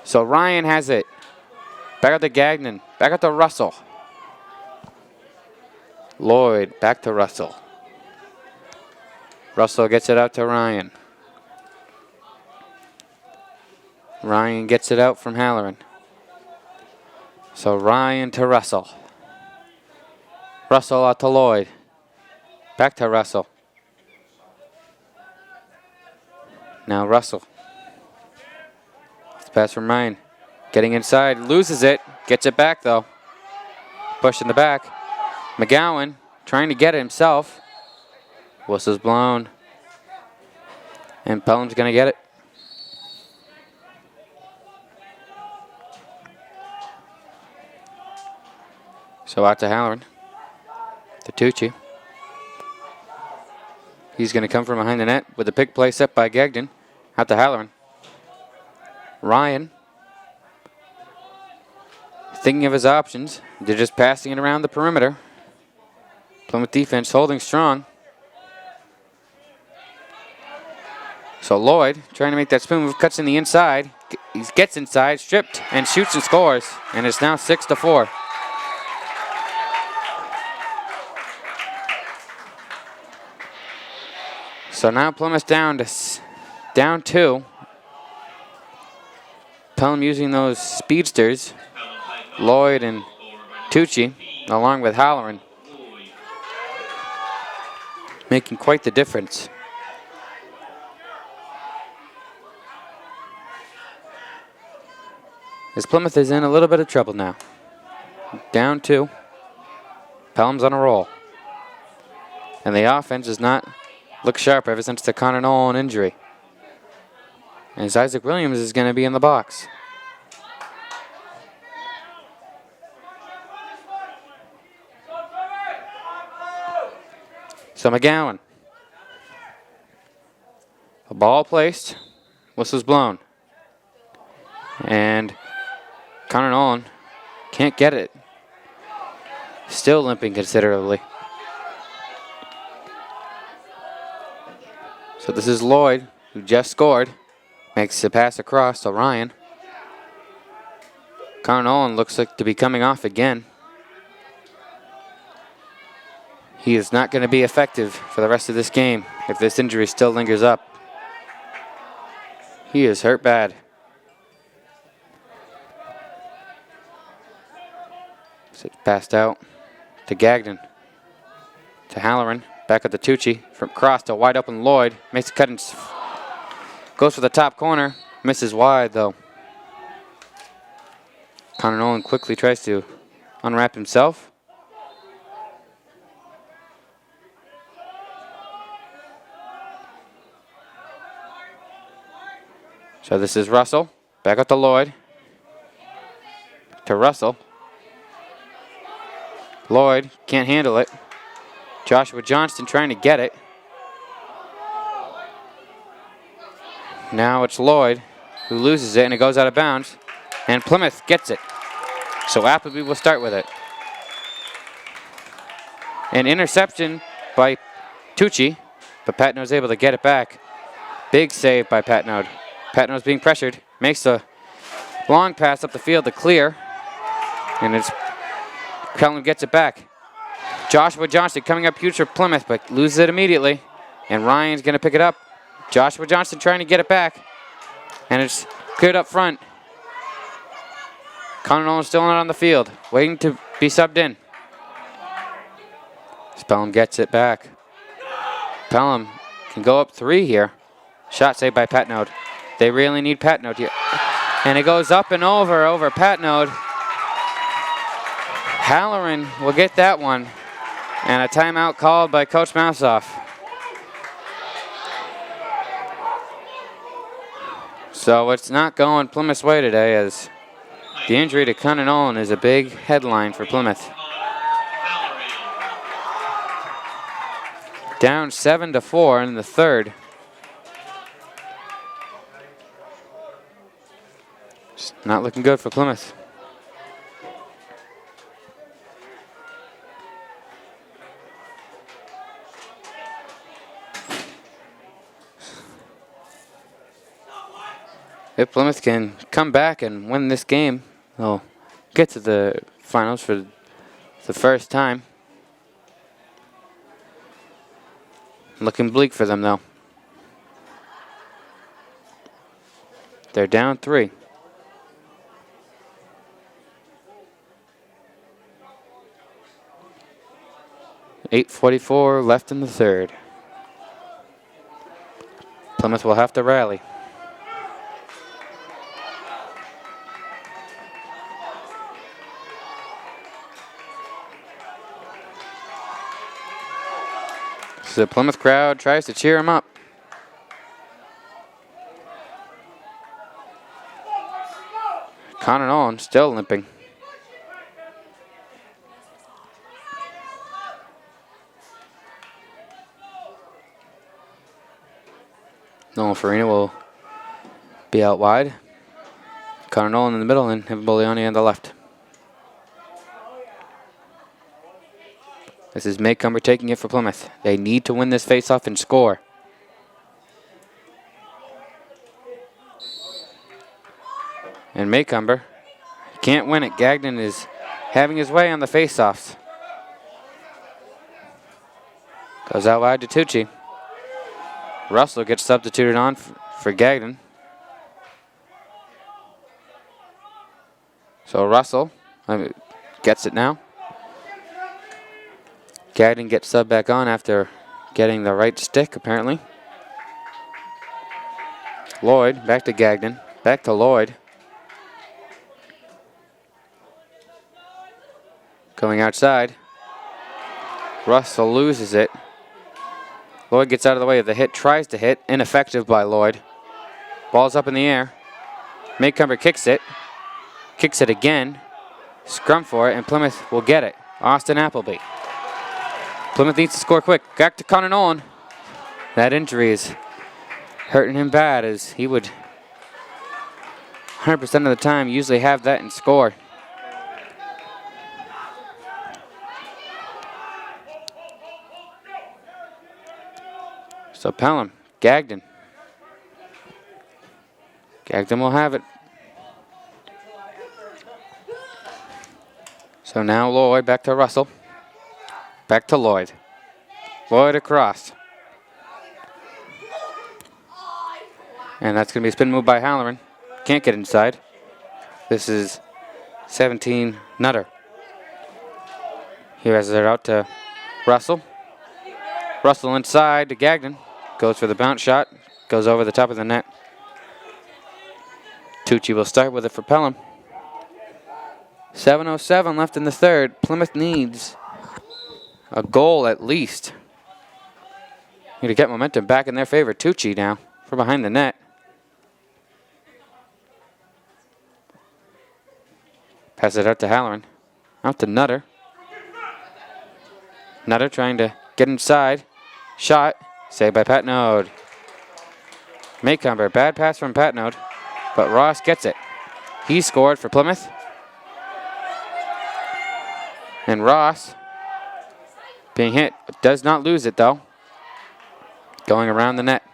So Ryan has it. Back out to Gagnon, back out to Russell. Lloyd, back to Russell. Russell gets it out to Ryan. Ryan gets it out from Halloran. So Ryan to Russell. Russell out to Lloyd. Back to Russell. Now Russell. It's pass from Ryan. Getting inside, loses it. Gets it back though. Push in the back. McGowan trying to get it himself. Whistle's blown. And Pelham's going to get it. So out to Halloran. To Tucci. He's going to come from behind the net with a pick play set by Gagnon. Out to Halloran. Ryan. Thinking of his options. They're just passing it around the perimeter. Plymouth defense holding strong. So Lloyd trying to make that spin move, cuts in the inside. He gets inside, stripped, and shoots and scores. And it's now 6-4. So now Plymouth down 2. Pelham using those speedsters, Lloyd and Tucci, along with Halloran, making quite the difference. As Plymouth is in a little bit of trouble now. Down 2. Pelham's on a roll. And the offense does not look sharp ever since the Connor Nolan injury. As Isaac Williams is going to be in the box. So McGowan. A ball placed. Whistle's blown. And Connor Nolan can't get it. Still limping considerably. So this is Lloyd, who just scored. Makes the pass across to Ryan. Connor Nolan looks like to be coming off again. He is not going to be effective for the rest of this game if this injury still lingers up. He is hurt bad. So it's passed out to Gagnon. To Halloran. Back at the Tucci. From cross to wide open Lloyd. Makes a cut and goes for the top corner. Misses wide though. Connor Nolan quickly tries to unwrap himself. So this is Russell. Back up to Lloyd. To Russell. Lloyd can't handle it. Joshua Johnston trying to get it. Now it's Lloyd who loses it, and it goes out of bounds. And Plymouth gets it. So Appleby will start with it. An interception by Tucci, but Patnode's able to get it back. Big save by Patnode. Patnode's being pressured. Makes a long pass up the field to clear. And it's Pelham gets it back. Joshua Johnston coming up huge for Plymouth, but loses it immediately. And Ryan's going to pick it up. Joshua Johnston trying to get it back. And it's cleared up front. Connor Nolan's still not on the field, waiting to be subbed in. Pelham gets it back. Pelham can go up 3 here. Shot saved by Patnode. They really need Patnode here. And it goes up and over Patnode. Halloran will get that one. And a timeout called by Coach Mousoff. So it's not going Plymouth's way today, as the injury to Connor Nolan is a big headline for Plymouth. Down 7-4 in the third. Just not looking good for Plymouth. If Plymouth can come back and win this game, they'll get to the finals for the first time. Looking bleak for them, though. They're down 3. .8:44 left in the third. Plymouth will have to rally. The Plymouth crowd tries to cheer him up. Connor Nolan still limping. Nolan Farina will be out wide. Connor Nolan in the middle and Boliani on the left. This is Maycomber taking it for Plymouth. They need to win this face-off and score. And Maycomber can't win it. Gagnon is having his way on the face-offs. Goes out wide to Tucci. Russell gets substituted on for Gagnon. So Russell gets it now. Gagnon gets subbed back on after getting the right stick, apparently. Lloyd, back to Gagnon, back to Lloyd. Going outside. Russell loses it. Lloyd gets out of the way of the hit, tries to hit, ineffective by Lloyd. Ball's up in the air. Maycomber kicks it again. Scrum for it, and Plymouth will get it. Austin Appleby. Plymouth needs to score quick. Back to Connor Nolan. That injury is hurting him bad, as he would 100% of the time usually have that and score. So Pelham, Gagnon. Gagnon will have it. So now Lloyd back to Russell. Back to Lloyd. Lloyd across. And that's going to be a spin move by Halloran. Can't get inside. This is 17 Nutter. He has it out to Russell. Russell inside to Gagnon. Goes for the bounce shot. Goes over the top of the net. Tucci will start with it for Pelham. 7:07 left in the third. Plymouth needs a goal at least. Need to get momentum back in their favor. Tucci now from behind the net. Pass it out to Halloran. Out to Nutter. Nutter trying to get inside. Shot. Saved by Patnode. Maycomber, bad pass from Patnode, but Ross gets it. He scored for Plymouth. And Ross, being hit, does not lose it though. Going around the net.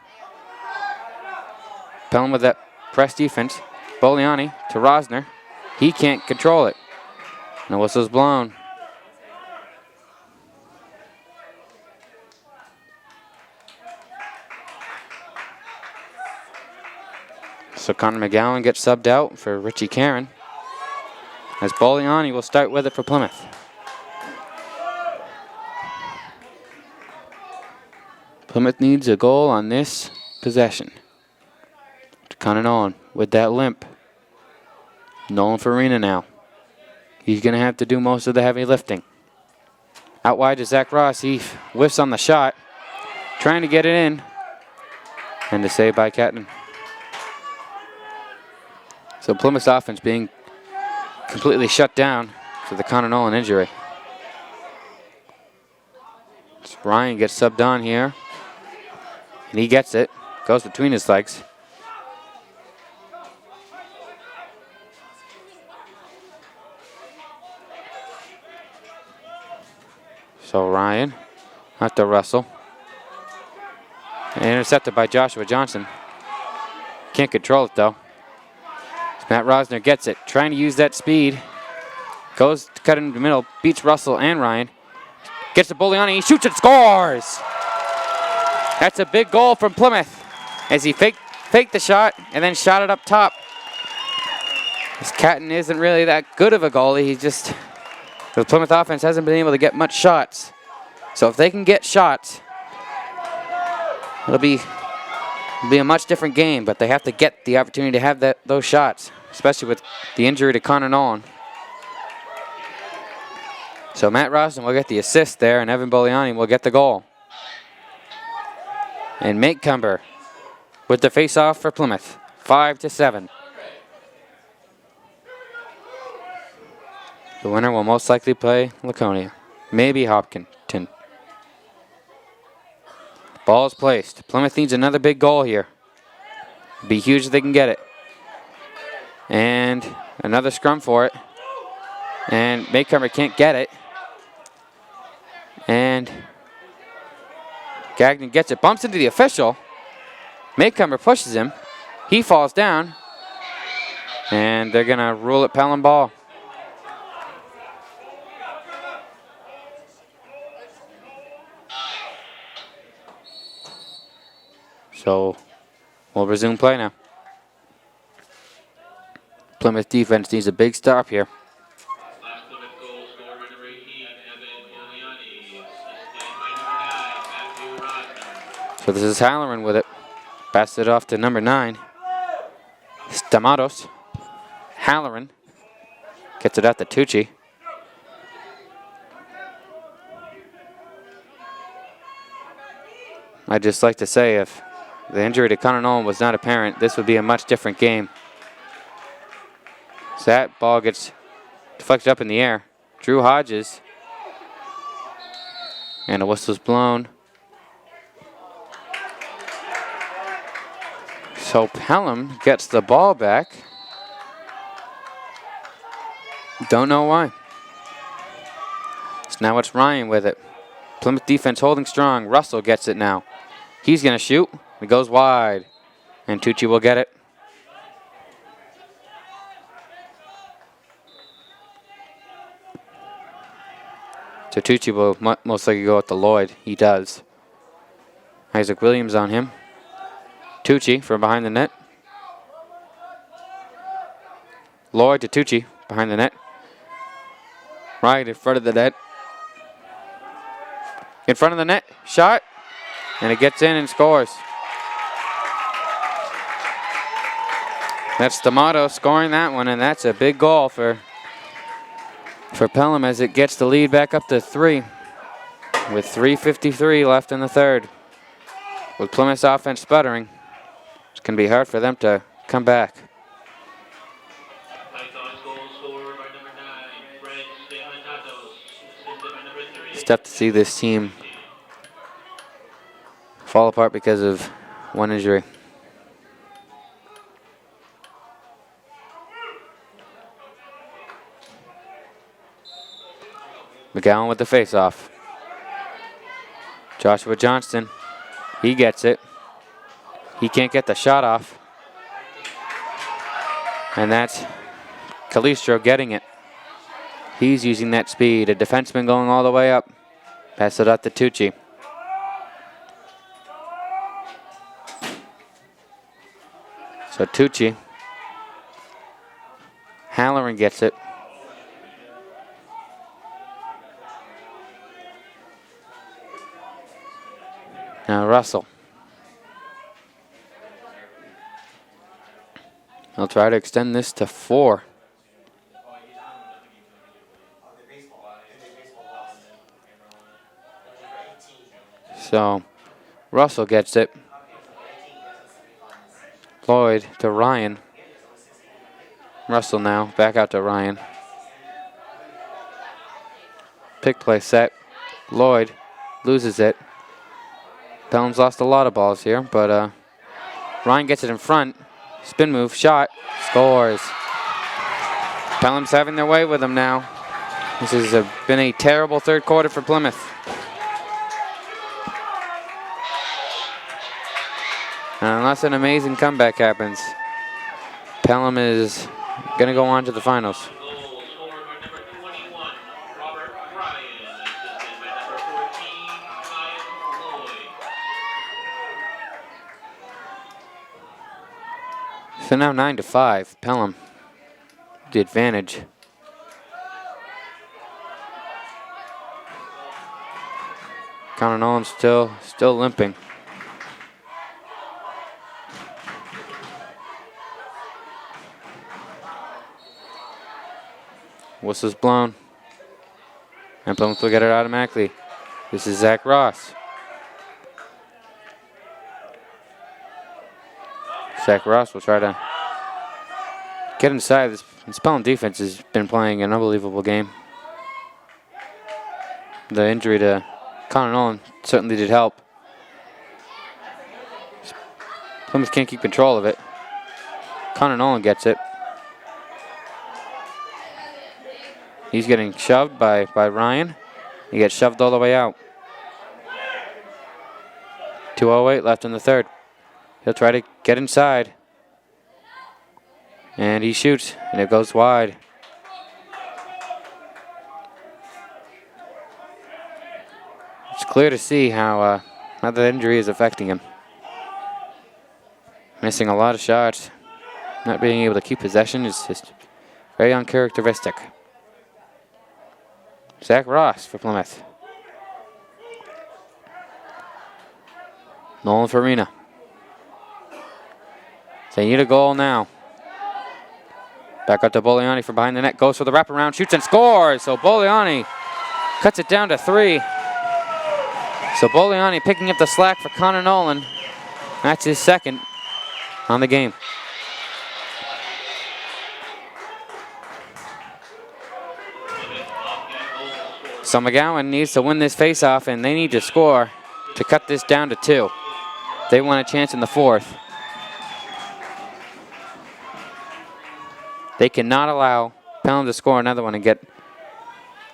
Pelham with that press defense. Boliani to Rosner. He can't control it. And the whistle's blown. So Connor McGowan gets subbed out for Richie Caron, as Boliani will start with it for Plymouth. Plymouth needs a goal on this possession. To Connor Nolan with that limp. Nolan Farina now. He's going to have to do most of the heavy lifting. Out wide to Zach Ross. He whiffs on the shot, trying to get it in. And to save by Catton. So Plymouth's offense being completely shut down for the Connor Nolan injury. So Ryan gets subbed on here. And he gets it. Goes between his legs. So Ryan after Russell. And intercepted by Joshua Johnson. Can't control it though. Matt Rosner gets it, trying to use that speed. Goes to cut in the middle, beats Russell and Ryan. Gets to Boliani, he shoots and scores! That's a big goal from Plymouth as he faked the shot and then shot it up top. This Catton isn't really that good of a goalie. The Plymouth offense hasn't been able to get much shots. So if they can get shots, it'll be a much different game, but they have to get the opportunity to have those shots, especially with the injury to Connor Nolan. So Matt Rosner will get the assist there, and Evan Boliani will get the goal. And Maycomber with the face-off for Plymouth, 5-7. The winner will most likely play Laconia, maybe Hopkinton. Ball is placed. Plymouth needs another big goal here. Be huge if they can get it. And another scrum for it. And Maycomber can't get it. And Gagnon gets it. Bumps into the official. Maycomber pushes him. He falls down. And they're going to rule it Pelham ball. So we'll resume play now. Plymouth defense needs a big stop here. Last Plymouth goal scored by number 18, Evan Boliani. Assisted by number 9, Matthew Rosner. So this is Halloran with it. Passed it off to number 9. Stamatos. Halloran gets it out to Tucci. I'd just like to say if the injury to Connor Nolan was not apparent, this would be a much different game. So that ball gets deflected up in the air. Drew Hodges. And a whistle's blown. So Pelham gets the ball back. Don't know why. So now it's Ryan with it. Plymouth defense holding strong. Russell gets it now. He's going to shoot. It goes wide. And Tucci will get it. So Tucci will most likely go with the Lloyd. He does. Isaac Williams on him. Tucci from behind the net. Lloyd to Tucci behind the net. Right in front of the net. In front of the net. Shot. And it gets in and scores. That's D'Amato scoring that one, and that's a big goal for Pelham as it gets the lead back up to 3 with 3:53 left in the third. With Plymouth's offense sputtering, it's going to be hard for them to come back. Python's goal scored by number 9, Fred Stamatatos. Assisted by number 3. It's tough to see this team fall apart because of one injury. McGowan with the face-off. Joshua Johnston, he gets it. He can't get the shot off. And that's Calistro getting it. He's using that speed. A defenseman going all the way up. Pass it out to Tucci. So Tucci. Halloran gets it. Now Russell. He'll try to extend this to 4. So Russell gets it. Lloyd to Ryan. Russell now, back out to Ryan. Pick play set. Lloyd loses it. Pelham's lost a lot of balls here, but Ryan gets it in front. Spin move, shot, scores. Pelham's having their way with him now. This has been a terrible third quarter for Plymouth. And unless an amazing comeback happens, Pelham is going to go on to the finals. Goal scored by number 21, Robert Ryan, assisted by number 14, Kyle Lloyd. So now 9-5, Pelham, the advantage. Connor Nolan still limping. Whistle's blown. And Plymouth will get it automatically. This is Zach Ross. Zach Ross will try to get inside. This Pelham defense has been playing an unbelievable game. The injury to Connor Nolan certainly did help. Plymouth can't keep control of it. Connor Nolan gets it. He's getting shoved by Ryan. He gets shoved all the way out. 2:08 left in the third. He'll try to get inside. And he shoots, and it goes wide. It's clear to see how the injury is affecting him. Missing a lot of shots. Not being able to keep possession is just very uncharacteristic. Zach Ross for Plymouth. Nolan Farina. They need a goal now. Back up to Boliani from behind the net. Goes for the wraparound, shoots and scores. So Boliani cuts it down to 3. So Boliani picking up the slack for Connor Nolan. That's his second on the game. So McGowan needs to win this faceoff, and they need to score to cut this down to 2. They want a chance in the 4th. They cannot allow Pelham to score another one and get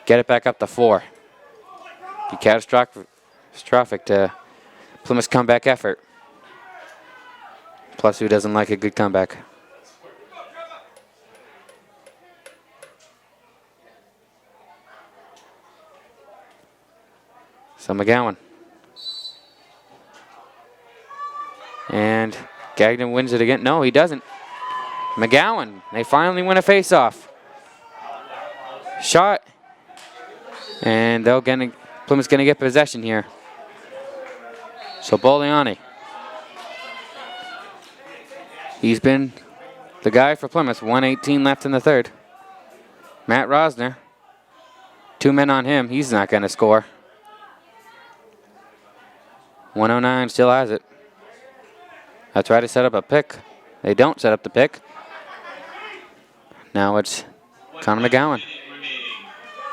it back up to 4. Be catastrophic to Plymouth's comeback effort. Plus, who doesn't like a good comeback? So McGowan. And Gagnon wins it again. No, he doesn't. McGowan, they finally win a faceoff. Shot. And Plymouth's going to get possession here. So Boliani. He's been the guy for Plymouth. 1:18 left in the third. Matt Rosner. 2 men on him. He's not going to score. 109 still has it. I try to set up a pick. They don't set up the pick. Now it's Connor McGowan.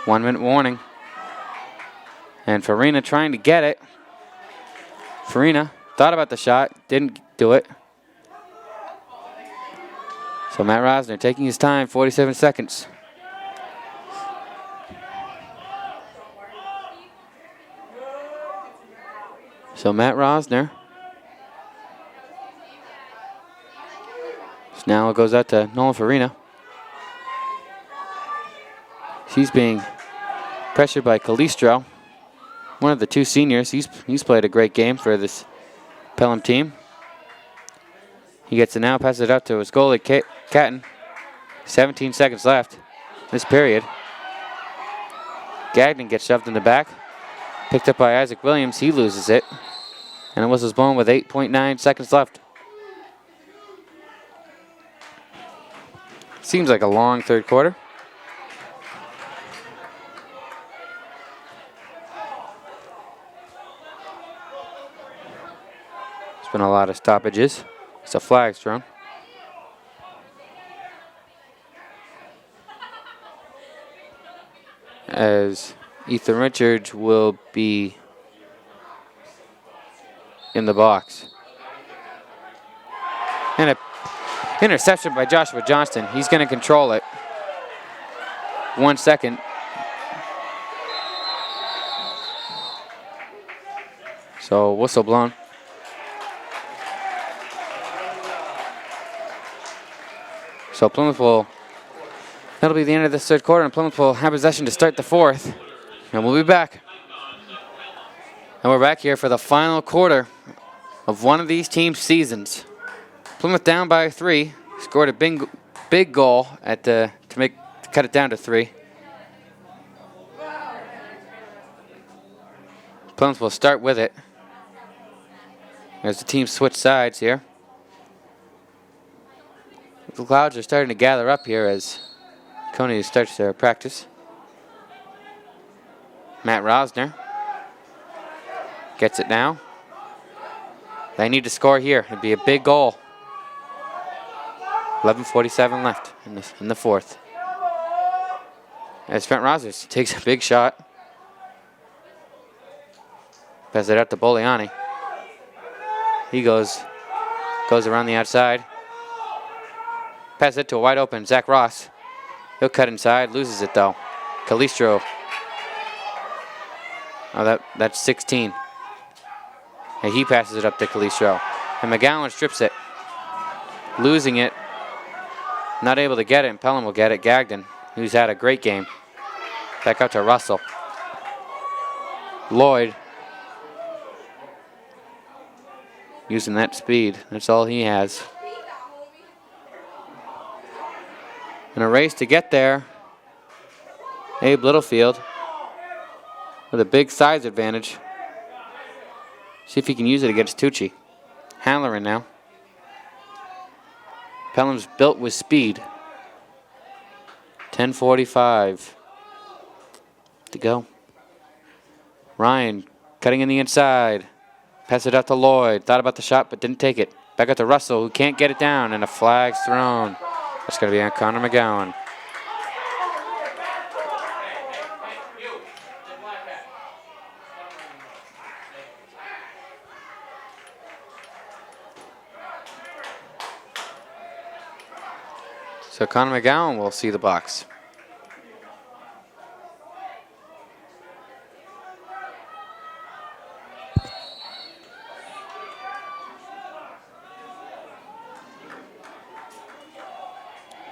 1 minute warning. And Farina trying to get it. Farina thought about the shot, didn't do it. So Matt Rosner taking his time, 47 seconds. So Matt Rosner. So now it goes out to Nolan Farina. He's being pressured by Calistro, one of the two seniors. He's played a great game for this Pelham team. He gets it now, passes it out to his goalie, Catton. 17 seconds left this period. Gagnon gets shoved in the back. Picked up by Isaac Williams. He loses it. And the whistle's blown with 8.9 seconds left. Seems like a long third quarter. There's been a lot of stoppages. It's a flag thrown. As Ethan Richards will be in the box. And an interception by Joshua Johnston. He's going to control it. 1 second. So whistle blown. So Plymouth will, that'll be the end of this third quarter, and Plymouth will have possession to start the fourth. And we'll be back. And we're back here for the final quarter of one of these teams' seasons. Plymouth down by 3, scored a big goal to cut it down to 3. Plymouth will start with it as the teams switch sides here. The clouds are starting to gather up here as Coney starts their practice. Matt Rosner gets it now. They need to score here. It'd be a big goal. 11:47 left in the fourth. As Trent Rosner takes a big shot. Passes it out to Boliani. He goes around the outside. Passes it to a wide open Zach Ross. He'll cut inside, loses it though. Calistro. Oh, that's 16. And he passes it up to Calistro. And McGowan strips it. Losing it. Not able to get it, and Pelham will get it. Gagnon, who's had a great game. Back out to Russell. Lloyd. Using that speed. That's all he has. In a race to get there, Abe Littlefield with a big size advantage. See if he can use it against Tucci. Halloran now. Pelham's built with speed. 10:45 to go. Ryan cutting in the inside. Pass it out to Lloyd. Thought about the shot but didn't take it. Back out to Russell, who can't get it down, and a flag's thrown. That's going to be on Connor McGowan. So Connor McGowan will see the box.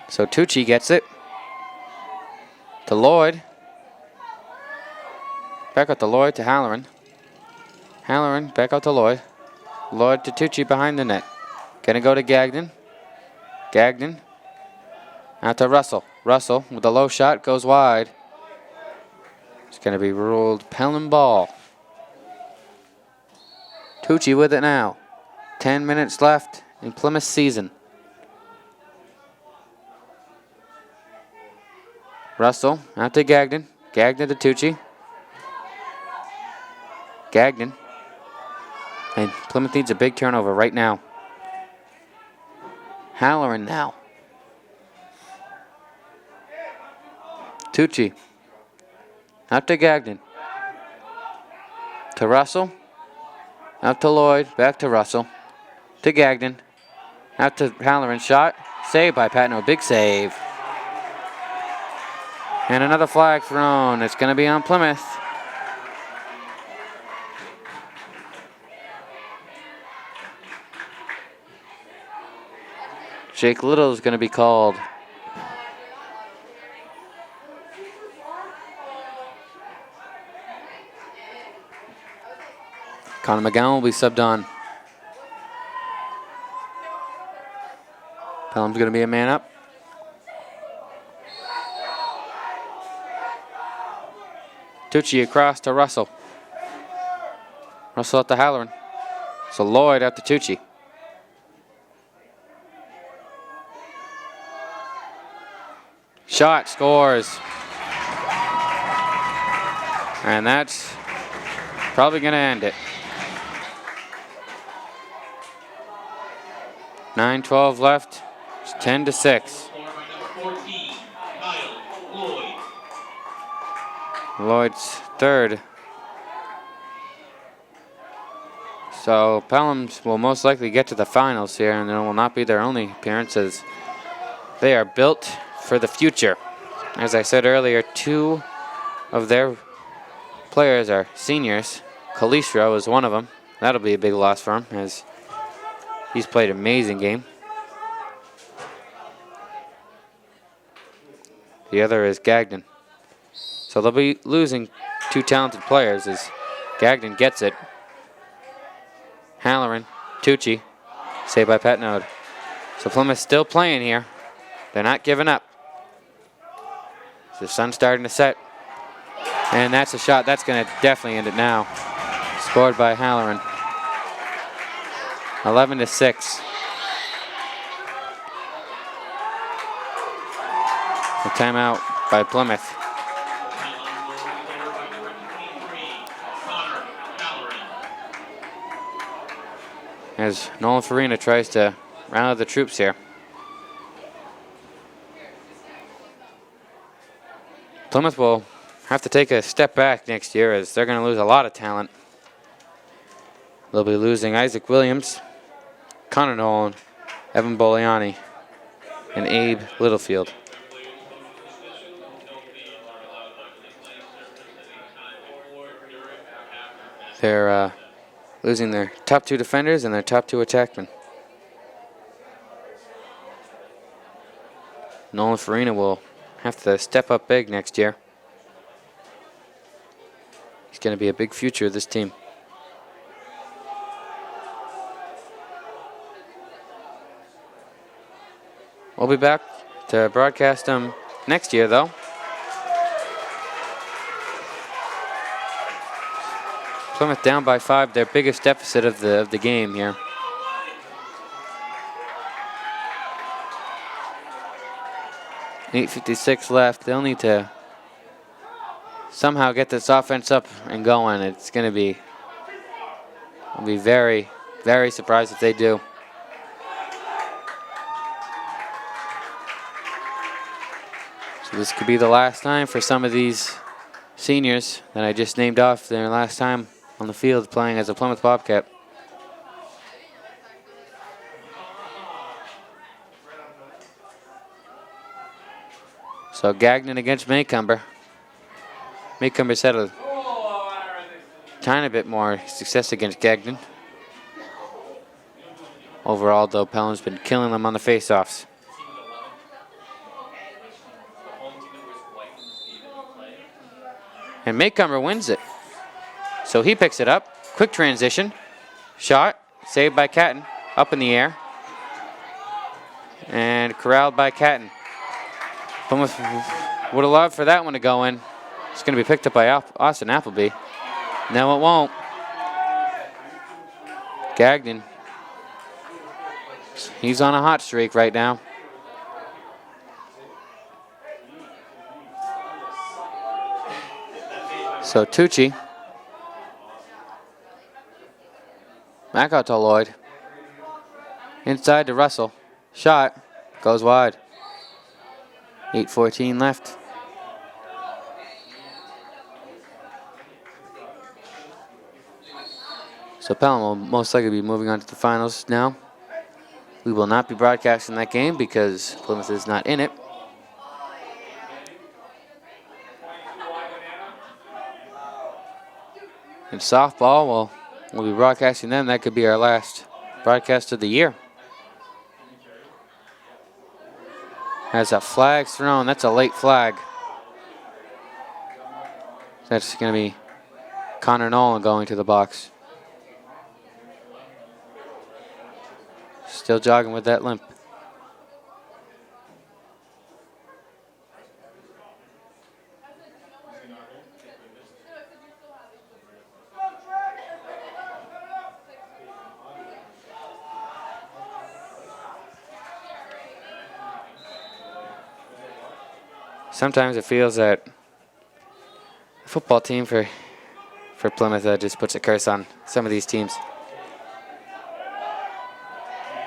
So Tucci gets it to Lloyd. Back out to Lloyd to Halloran. Halloran back out to Lloyd. Lloyd to Tucci behind the net. Gonna go to Gagnon. Gagnon out to Russell. Russell with a low shot goes wide. It's gonna be ruled Pelham ball. Tucci with it now. 10 minutes left in Plymouth season. Russell out to Gagnon. Gagnon to Tucci. Gagnon. And Plymouth needs a big turnover right now. Halloran now. Tucci. Out to Gagnon. To Russell. Out to Lloyd. Back to Russell. To Gagnon. Out to Halloran. Shot. Saved by Patno. Big save. And another flag thrown. It's going to be on Plymouth. Jake Little is going to be called. Connor McGowan will be subbed on. Pelham's going to be a man up. Tucci across to Russell. Russell out to Halloran. So Lloyd out to Tucci. Shot, scores. And that's probably going to end it. 9:12 left. It's 10-6. Lloyd's third. So Pelham will most likely get to the finals here, and it will not be their only appearances. They are built for the future. As I said earlier, 2 of their players are seniors. Calistro is one of them. That'll be a big loss for him, as he's played an amazing game. The other is Gagnon. So they'll be losing 2 talented players as Gagnon gets it. Halloran, Tucci, saved by Patnode. So Plymouth still playing here. They're not giving up. The sun's starting to set. And that's a shot. That's going to definitely end it now. Scored by Halloran. 11-6. A timeout by Plymouth. As Nolan Farina tries to round out the troops here. Plymouth will have to take a step back next year as they're going to lose a lot of talent. They'll be losing Isaac Williams, Connor Nolan, Evan Boliani, and Abe Littlefield. They're losing their top 2 defenders and their top 2 attackmen. Nolan Farina will have to step up big next year. He's going to be a big future of this team. We'll be back to broadcast them next year, though. Plymouth down by 5, their biggest deficit of the game here. .856 left. They'll need to somehow get this offense up and going. It's going to be, I'll be very, very surprised if they do. So this could be the last time for some of these seniors that I just named off, their last time on the field playing as a Plymouth Bobcat. So Gagnon against Maycumber. Maycumber's had a tiny bit more success against Gagnon. Overall, though, Pelham's been killing them on the faceoffs. And Maycumber wins it. So he picks it up. Quick transition. Shot. Saved by Catton. Up in the air. And corralled by Catton. Plymouth would have loved for that one to go in. It's going to be picked up by Austin Appleby. No, it won't. Gagnon. He's on a hot streak right now. So Tucci. Back out to Lloyd. Inside to Russell. Shot. Goes wide. 8:14 left. So Pelham will most likely be moving on to the finals now. We will not be broadcasting that game because Plymouth is not in it. And softball, we'll be broadcasting them. That could be our last broadcast of the year. As a flag's thrown, that's a late flag. That's going to be Connor Nolan going to the box. Still jogging with that limp. Sometimes it feels that the football team for Plymouth just puts a curse on some of these teams.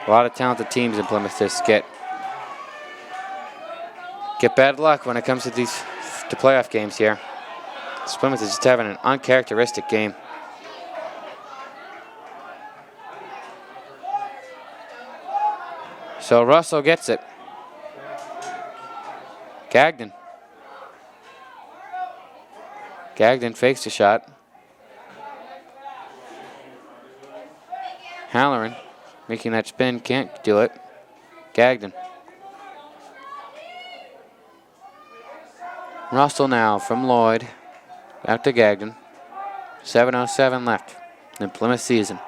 A lot of talented teams in Plymouth just get bad luck when it comes to these playoff games here. This Plymouth is just having an uncharacteristic game. So Russell gets it. Gagnon fakes the shot. Halloran making that spin, can't do it. Gagnon. Russell now from Lloyd. Out to Gagnon. 7:07 left in Plymouth season.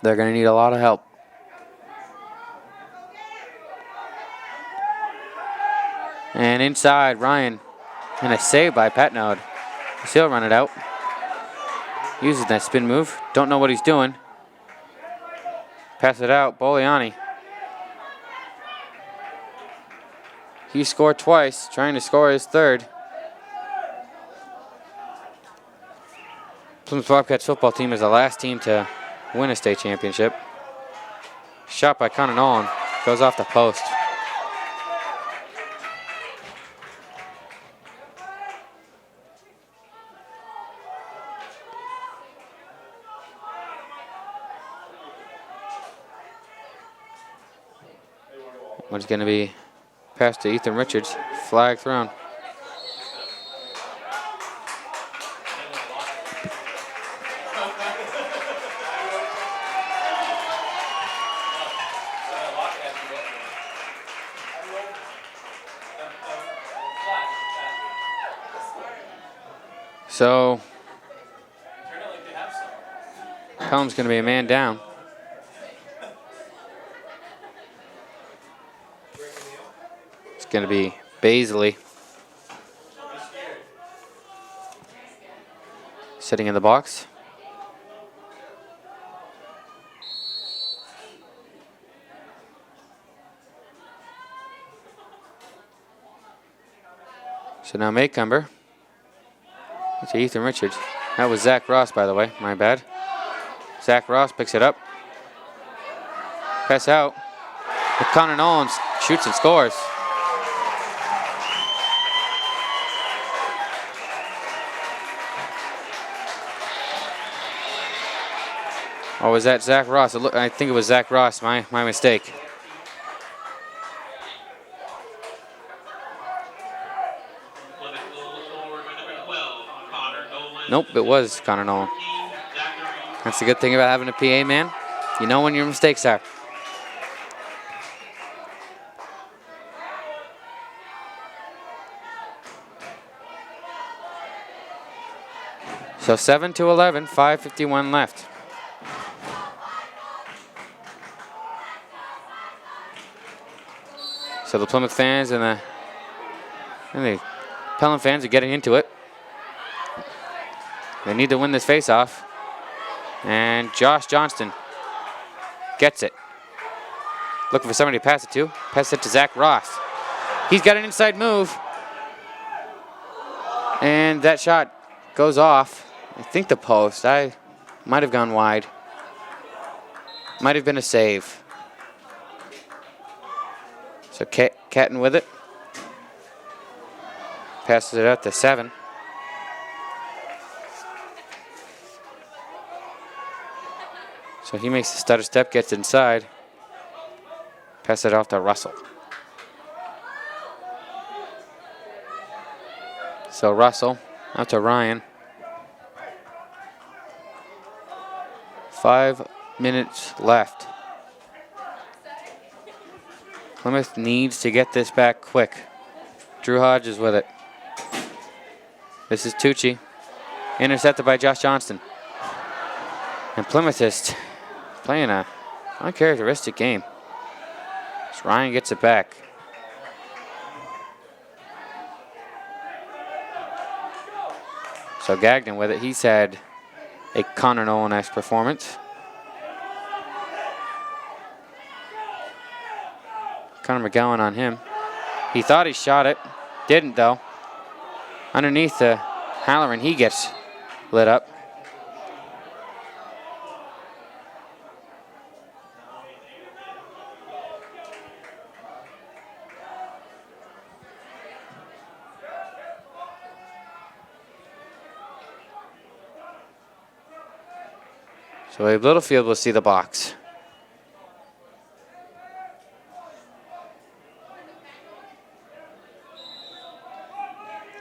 They're going to need a lot of help. And inside, Ryan. And a save by Patnode. He'll run it out. Uses that spin move. Don't know what he's doing. Pass it out. Boliani. He scored twice, trying to score his third. Plymouth Bobcats football team is the last team to win a state championship. Shot by Connor Nolan. Goes off the post. One's going to be passed to Ethan Richards. Flag thrown. So, Pelham's going to be a man down. It's going to be Baisley sitting in the box. So now Maycumber. It's Ethan Richards. That was Zach Ross, by the way. My bad. Zach Ross picks it up. Pass out. But Connor Nolan shoots and scores. Or was that Zach Ross? I think it was Zach Ross. My mistake. Nope, it was Connor Nolan. That's the good thing about having a PA, man. You know when your mistakes are. So 7-11, 5:51 left. So the Plymouth fans and the Pelham fans are getting into it. They need to win this face-off. And Josh Johnston gets it. Looking for somebody to pass it to. Pass it to Zach Ross. He's got an inside move. And that shot goes off. I think the post. I might have gone wide. Might have been a save. So Catton with it. Passes it out to 7. So he makes the stutter step, gets inside. Pass it off to Russell. So Russell out to Ryan. 5 minutes left. Plymouth needs to get this back quick. Drew Hodges with it. This is Tucci. Intercepted by Josh Johnston. And Plymouth is playing a uncharacteristic game. As Ryan gets it back. So Gagnon with it. He's had a Connor Nolan-esque performance. Connor McGowan on him. He thought he shot it. Didn't, though. Underneath the Halloran, he gets lit up. So Abe Littlefield will see the box.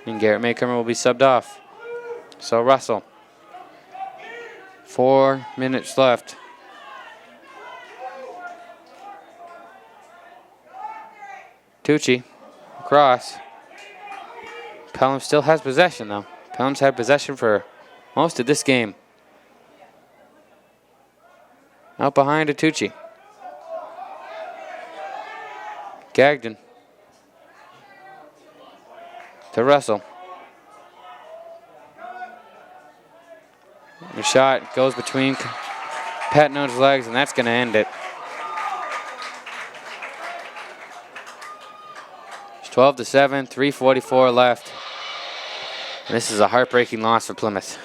And Garrett Maycomer will be subbed off. So Russell. 4 minutes left. Tucci. Across. Pelham still has possession, though. Pelham's had possession for most of this game. Out behind to Tucci. Gagnon. To Russell. The shot goes between Patnode's legs, and that's going to end it. It's 12-7, 3:44 left. And this is a heartbreaking loss for Plymouth.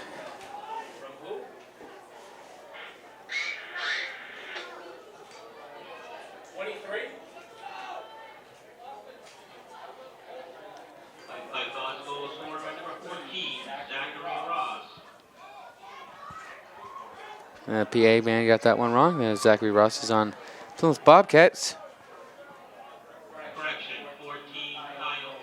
PA man got that one wrong. Zachary Ross is on Plymouth Bobcats. Correction, 14, Kyle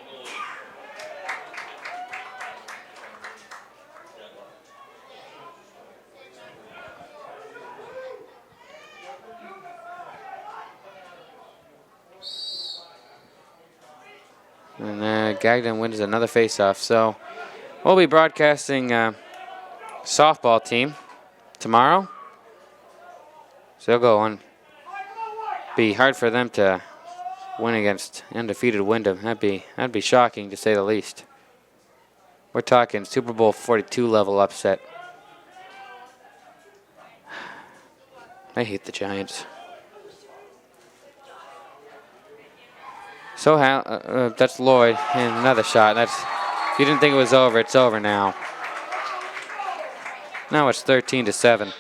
Lloyd. And Gagnon wins another faceoff. So we'll be broadcasting softball team tomorrow. So they'll go on. Be hard for them to win against undefeated Wyndham. That'd be shocking to say the least. We're talking Super Bowl 42 level upset. I hate the Giants. So that's Lloyd and another shot. If you didn't think it was over, it's over now. Now it's 13-7.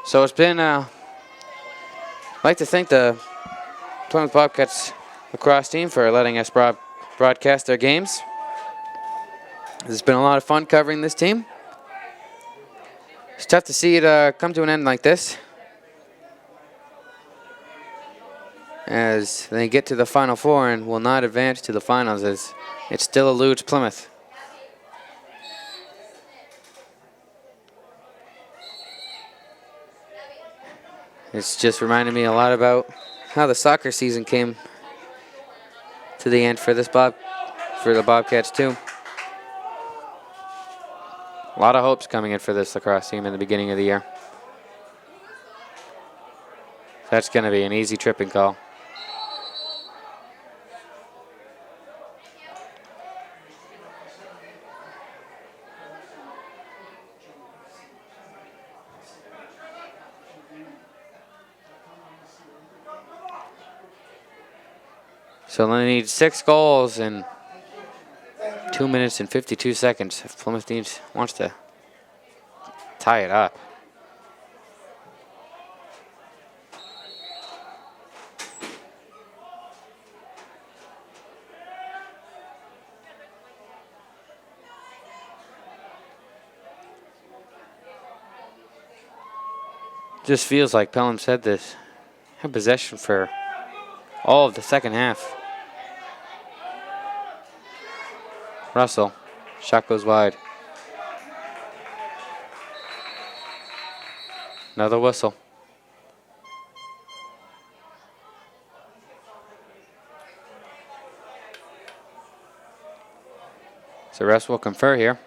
So it's been, I'd like to thank the Plymouth Bobcats lacrosse team for letting us broadcast their games. It's been a lot of fun covering this team. It's tough to see it come to an end like this, as they get to the Final Four and will not advance to the finals, as it still eludes Plymouth. It's just reminded me a lot about how the soccer season came to the end for the Bobcats too. A lot of hopes coming in for this lacrosse team in the beginning of the year. That's going to be an easy tripping call. So they need 6 goals in 2 minutes and 52 seconds if Plymouth wants to tie it up. Just feels like Pelham said this. Had possession for all of the second half. Russell. Shot goes wide. Another whistle. So refs will confer here.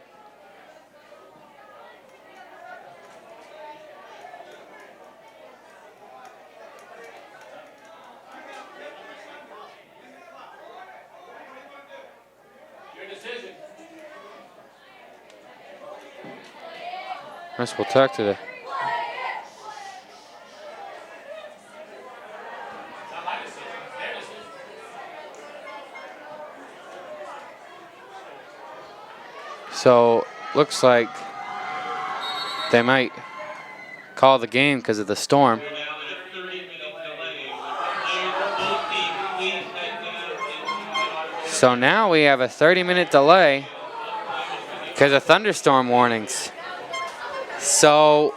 Refs will talk to the So, looks like they might call the game because of the storm. We're now at a 30-minute delay. Players of both teams, please head down into the So now we have a 30-minute delay because of thunderstorm warnings. So,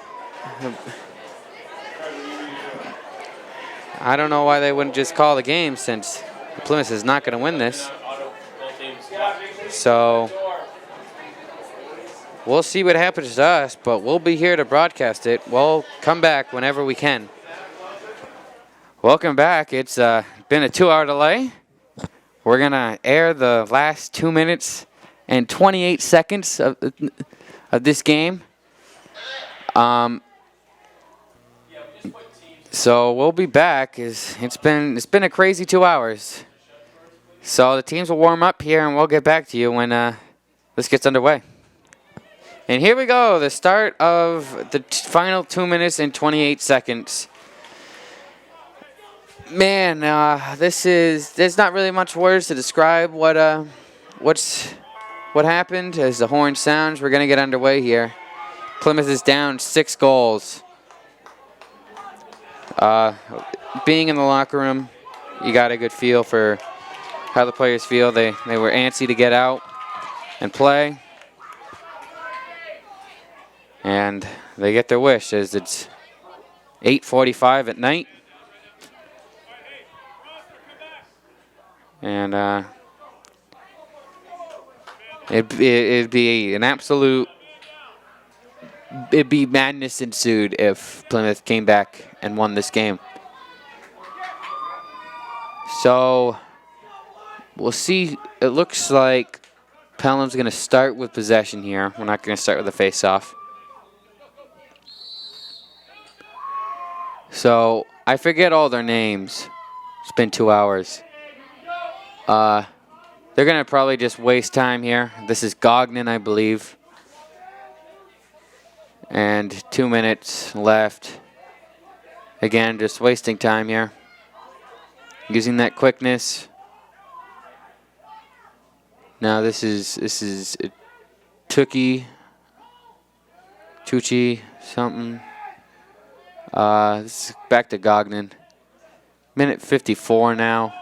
I don't know why they wouldn't just call the game since Plymouth is not going to win this. So, we'll see what happens to us, but we'll be here to broadcast it. We'll come back whenever we can. Welcome back. It's been a 2-hour delay. We're going to air the last 2 minutes and 28 seconds of this game. So we'll be back. It's been a crazy 2 hours. So the teams will warm up here, and we'll get back to you when this gets underway. And here we go, the start of the final 2 minutes and 28 seconds. Man, there's not really much words to describe what happened. As the horn sounds, we're gonna get underway here. Plymouth is down 6 goals. Being in the locker room, you got a good feel for how the players feel. They were antsy to get out and play. And they get their wish as it's 8:45 at night. And it'd be an absolute, it'd be madness ensued if Plymouth came back and won this game. So we'll see. It looks like Pelham's going to start with possession here. We're not going to start with a face-off. So I forget all their names. It's been 2 hours. They're going to probably just waste time here. This is Gognan, I believe. And 2 minutes left. Again, just wasting time here. Using that quickness. Now this is Tucci, something. This is back to Gognan. Minute 54 now.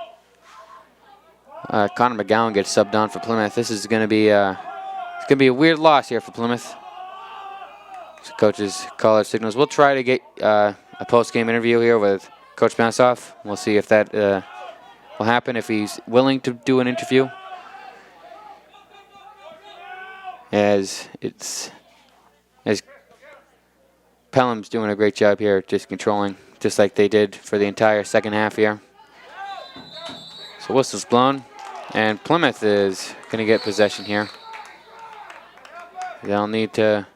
Connor McGowan gets subbed on for Plymouth. This is going to be a weird loss here for Plymouth. So coaches call out signals. We'll try to get a post-game interview here with Coach Massoff. We'll see if that will happen, if he's willing to do an interview. As Pelham's doing a great job here, just controlling, just like they did for the entire second half here. So whistle's blown, and Plymouth is going to get possession here. They'll need to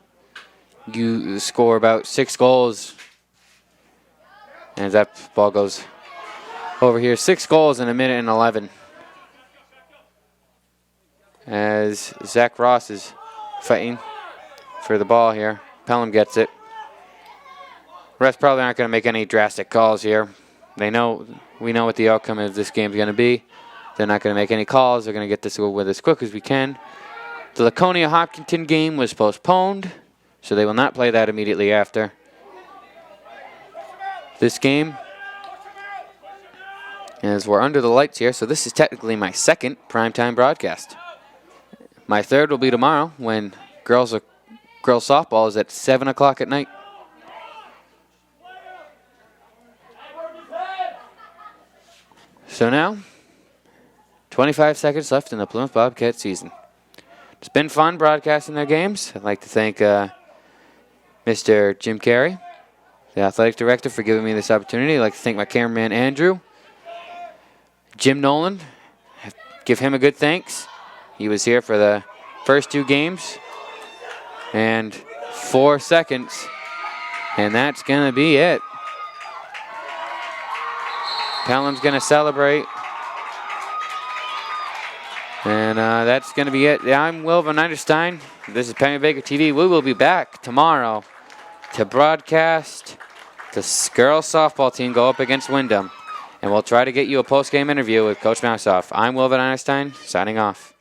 score about 6 goals. And that ball goes over here. 6 goals in a minute and 11. As Zach Ross is fighting for the ball here. Pelham gets it. Refs probably aren't going to make any drastic calls here. We know what the outcome of this game is going to be. They're not going to make any calls. They're going to get this over as quick as we can. The Laconia-Hopkinton game was postponed, so they will not play that immediately after this game. As we're under the lights here, so this is technically my second primetime broadcast. My third will be tomorrow when girls softball is at 7 o'clock at night. So now, 25 seconds left in the Plymouth Bobcat season. It's been fun broadcasting their games. I'd like to thank Mr. Jim Carey, the athletic director, for giving me this opportunity. I'd like to thank my cameraman, Andrew. Jim Nolan, give him a good thanks. He was here for the first 2 games. And 4 seconds. And that's going to be it. Pelham's going to celebrate. And that's going to be it. I'm Will Van Eiderstein. This is Penny Baker TV. We will be back tomorrow to broadcast the girls softball team go up against Wyndham. And we'll try to get you a post-game interview with Coach Mouseoff. I'm Will Van Eiderstein, signing off.